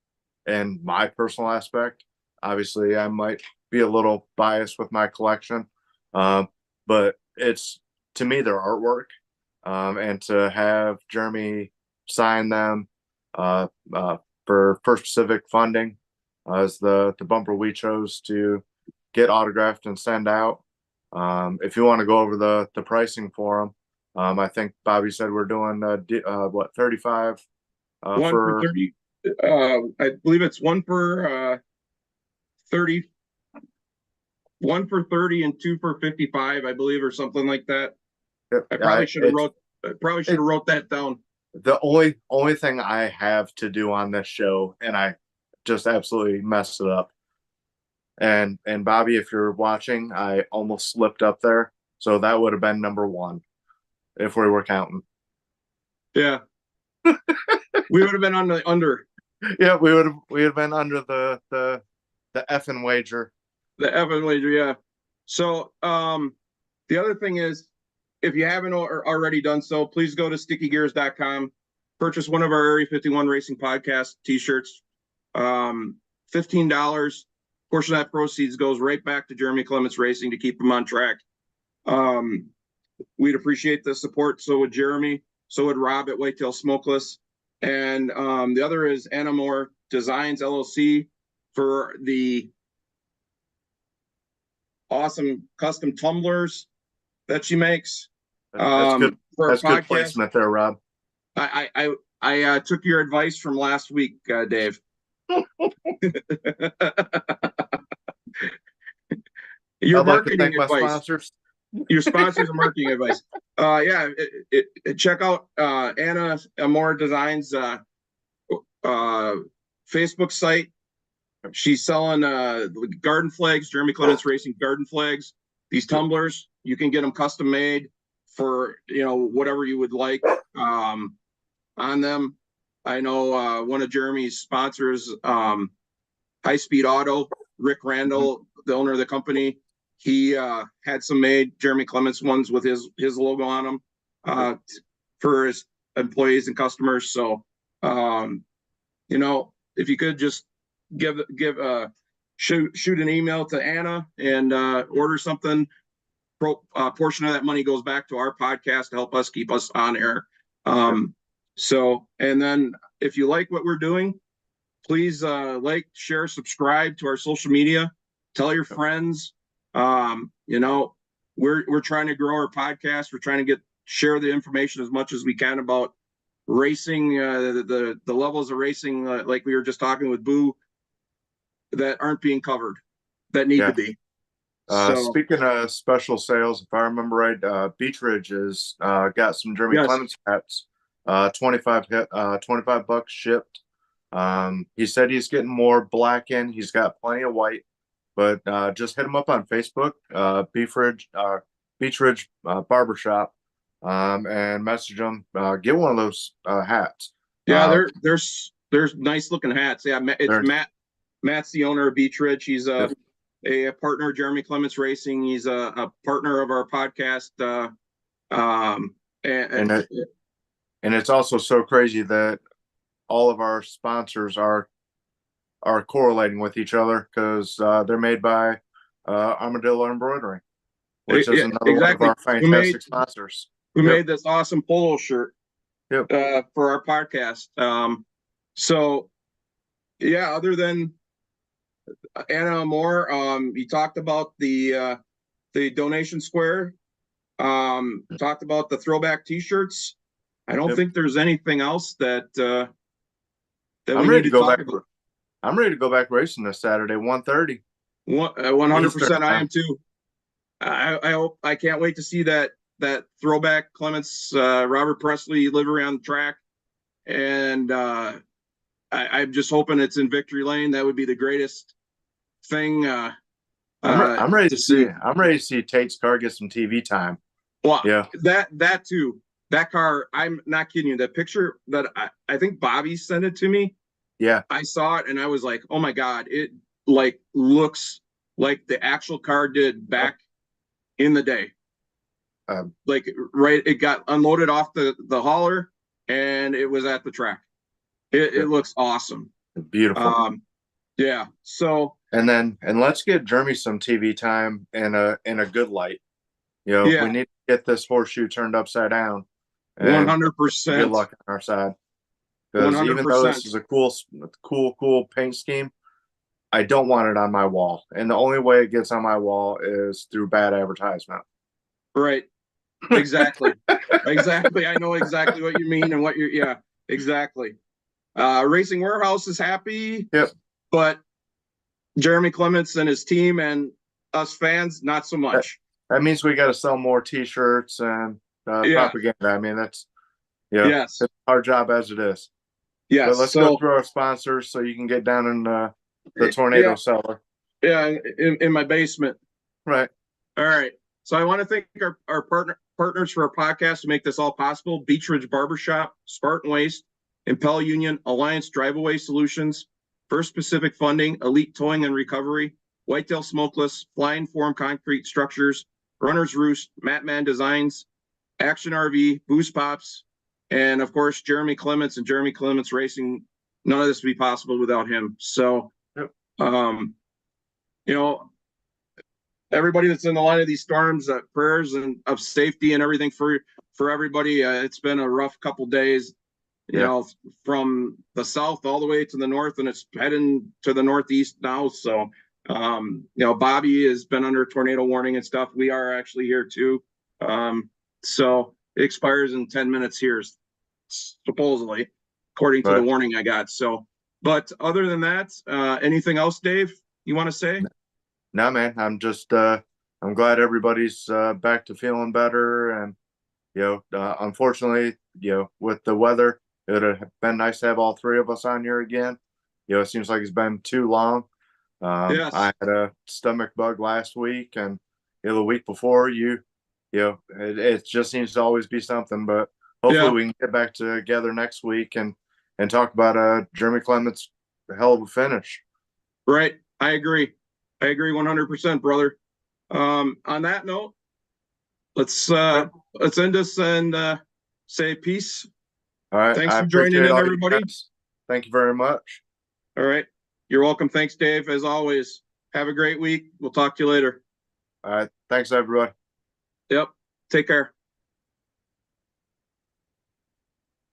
Speaker 2: And my personal aspect, obviously, I might be a little biased with my collection, but it's, to me, their artwork, and to have Jeremy sign them for First Pacific funding as the bumper we chose to get autographed and send out. If you want to go over the pricing for them, I think Bobby said we're doing what, 35
Speaker 1: 1 for 30. I believe it's 1 for 30. 1 for 30 and 2 for 55, I believe, or something like that. I probably should have wrote that down.
Speaker 2: The only thing I have to do on this show, and I just absolutely messed it up. And Bobby, if you're watching, I almost slipped up there. So that would have been number 1 if we were counting.
Speaker 1: Yeah. We would have been on the under.
Speaker 2: Yeah, we would have been under the effing wager.
Speaker 1: The Evan wager, yeah. So the other thing is, if you haven't already done so, please go to stickygears.com, purchase one of our Area 51 Racing Podcast t-shirts. $15. Portion of that proceeds goes right back to Jeremy Clements Racing to keep him on track. We'd appreciate the support. So would Jeremy. So would Rob at Whitetail Smokeless. And the other is Anna Moore Designs LLC for the awesome custom tumblers that she makes.
Speaker 2: That's good.
Speaker 1: For
Speaker 2: That's
Speaker 1: our
Speaker 2: good
Speaker 1: podcast.
Speaker 2: placement there, Rob.
Speaker 1: I took your advice from last week, Dave. Your marketing advice.
Speaker 2: Sponsors.
Speaker 1: Your sponsors and marketing advice. Yeah, check out Anna Moore Designs Facebook site. She's selling garden flags, Jeremy Clements Racing garden flags. These tumblers, you can get them custom made for whatever you would like on them. I know one of Jeremy's sponsors, High Speed Auto, Rick Randall, the owner of the company. He had some made Jeremy Clements ones with his logo on them for his employees and customers. So, if you could just shoot an email to Anna and order something. Portion of that money goes back to our podcast to help us keep us on air. So, and then if you like what we're doing, please like, share, subscribe to our social media. Tell your friends. We're trying to grow our podcast. We're trying to share the information as much as we can about racing, the levels of racing, like we were just talking with Boo, that aren't being covered, that need to be.
Speaker 2: Speaking of special sales, if I remember right, Beech Ridge has got some Jeremy Clements hats, $25 shipped. He said he's getting more black in. He's got plenty of white, but just hit him up on Facebook, Beech Ridge Barbershop, and message them. Get one of those hats.
Speaker 1: Yeah, there's nice looking hats. Yeah, it's Matt. Matt's the owner of Beech Ridge. He's a partner of Jeremy Clements Racing. He's a partner of our podcast.
Speaker 2: And it's also so crazy that all of our sponsors are correlating with each other, because they're made by Armadillo Embroidery, which is another one of our fantastic sponsors.
Speaker 1: Who made this awesome polo shirt for our podcast. So yeah, other than Anna Moore, you talked about the donation square, talked about the throwback t-shirts. I don't think there's anything else that
Speaker 2: I'm ready to go back. I'm ready to go back racing this Saturday, 1:30.
Speaker 1: 100%. I am too. I hope. I can't wait to see that that throwback Clements, Robert Presley livery on the track. And I'm just hoping it's in Victory Lane. That would be the greatest thing.
Speaker 2: I'm ready to see.
Speaker 1: see.
Speaker 2: I'm ready to see Tate's car get some TV time.
Speaker 1: Well,
Speaker 2: Yeah.
Speaker 1: that too. That car, I'm not kidding you. That picture that I think Bobby sent it to me.
Speaker 2: Yeah.
Speaker 1: I saw it and I was like, oh my God, it like looks like the actual car did back in the day. Like right, it got unloaded off the hauler and it was at the track. It looks awesome.
Speaker 2: Beautiful.
Speaker 1: Yeah. So
Speaker 2: and let's get Jeremy some TV time in a good light. You know,
Speaker 1: yeah,
Speaker 2: we need to get this horseshoe turned upside down.
Speaker 1: 100%.
Speaker 2: Good luck on our side. Because even though
Speaker 1: 100%.
Speaker 2: this is a cool paint scheme, I don't want it on my wall. And the only way it gets on my wall is through bad advertisement.
Speaker 1: Right. Exactly. Exactly. I know exactly what you mean and what you're, yeah, exactly. Racing Warehouse is happy.
Speaker 2: Yep.
Speaker 1: But Jeremy Clements and his team and us fans, not so much.
Speaker 2: That means we got to sell more T-shirts and propaganda. I mean, that's,
Speaker 1: yes,
Speaker 2: it's our job as it is.
Speaker 1: Yes.
Speaker 2: But let's go through our sponsors so you can get down in the tornado cellar.
Speaker 1: Yeah, in my basement.
Speaker 2: Right.
Speaker 1: All right. So I want to thank our partners for our podcast to make this all possible. Beech Ridge Barbershop, Spartan Waste, Impel Union, Alliance Drive-Away Solutions, First Pacific Funding, Elite Towing and Recovery, Whitetail Smokeless, Flying Form Concrete Structures, Runner's Roost, Matman Designs, Action RV, Boost Pops, and of course, Jeremy Clements and Jeremy Clements Racing. None of this would be possible without him. So,
Speaker 2: yep.
Speaker 1: Everybody that's in the line of these storms, prayers and of safety and everything for everybody. It's been a rough couple days, you know, from the south all the way to the north, and it's heading to the northeast now. So, Bobby has been under tornado warning and stuff. We are actually here too. So it expires in 10 minutes here, supposedly, according to the warning I got. So, but other than that, anything else, Dave, you want to say?
Speaker 2: No, man, I'm just I'm glad everybody's back to feeling better. And unfortunately, with the weather, it would have been nice to have all three of us on here again. It seems like it's been too long.
Speaker 1: Yes.
Speaker 2: I had a stomach bug last week, and the week before, it just seems to always be something. But hopefully we can get back together next week and talk about Jeremy Clements' hell of a finish.
Speaker 1: Right. I agree 100%, brother. On that note, let's end this and say peace.
Speaker 2: All right.
Speaker 1: Thanks for joining in, everybody.
Speaker 2: Thank you very much.
Speaker 1: All right. You're welcome. Thanks, Dave. As always, have a great week. We'll talk to you later.
Speaker 2: All right. Thanks, everybody.
Speaker 1: Yep. Take care.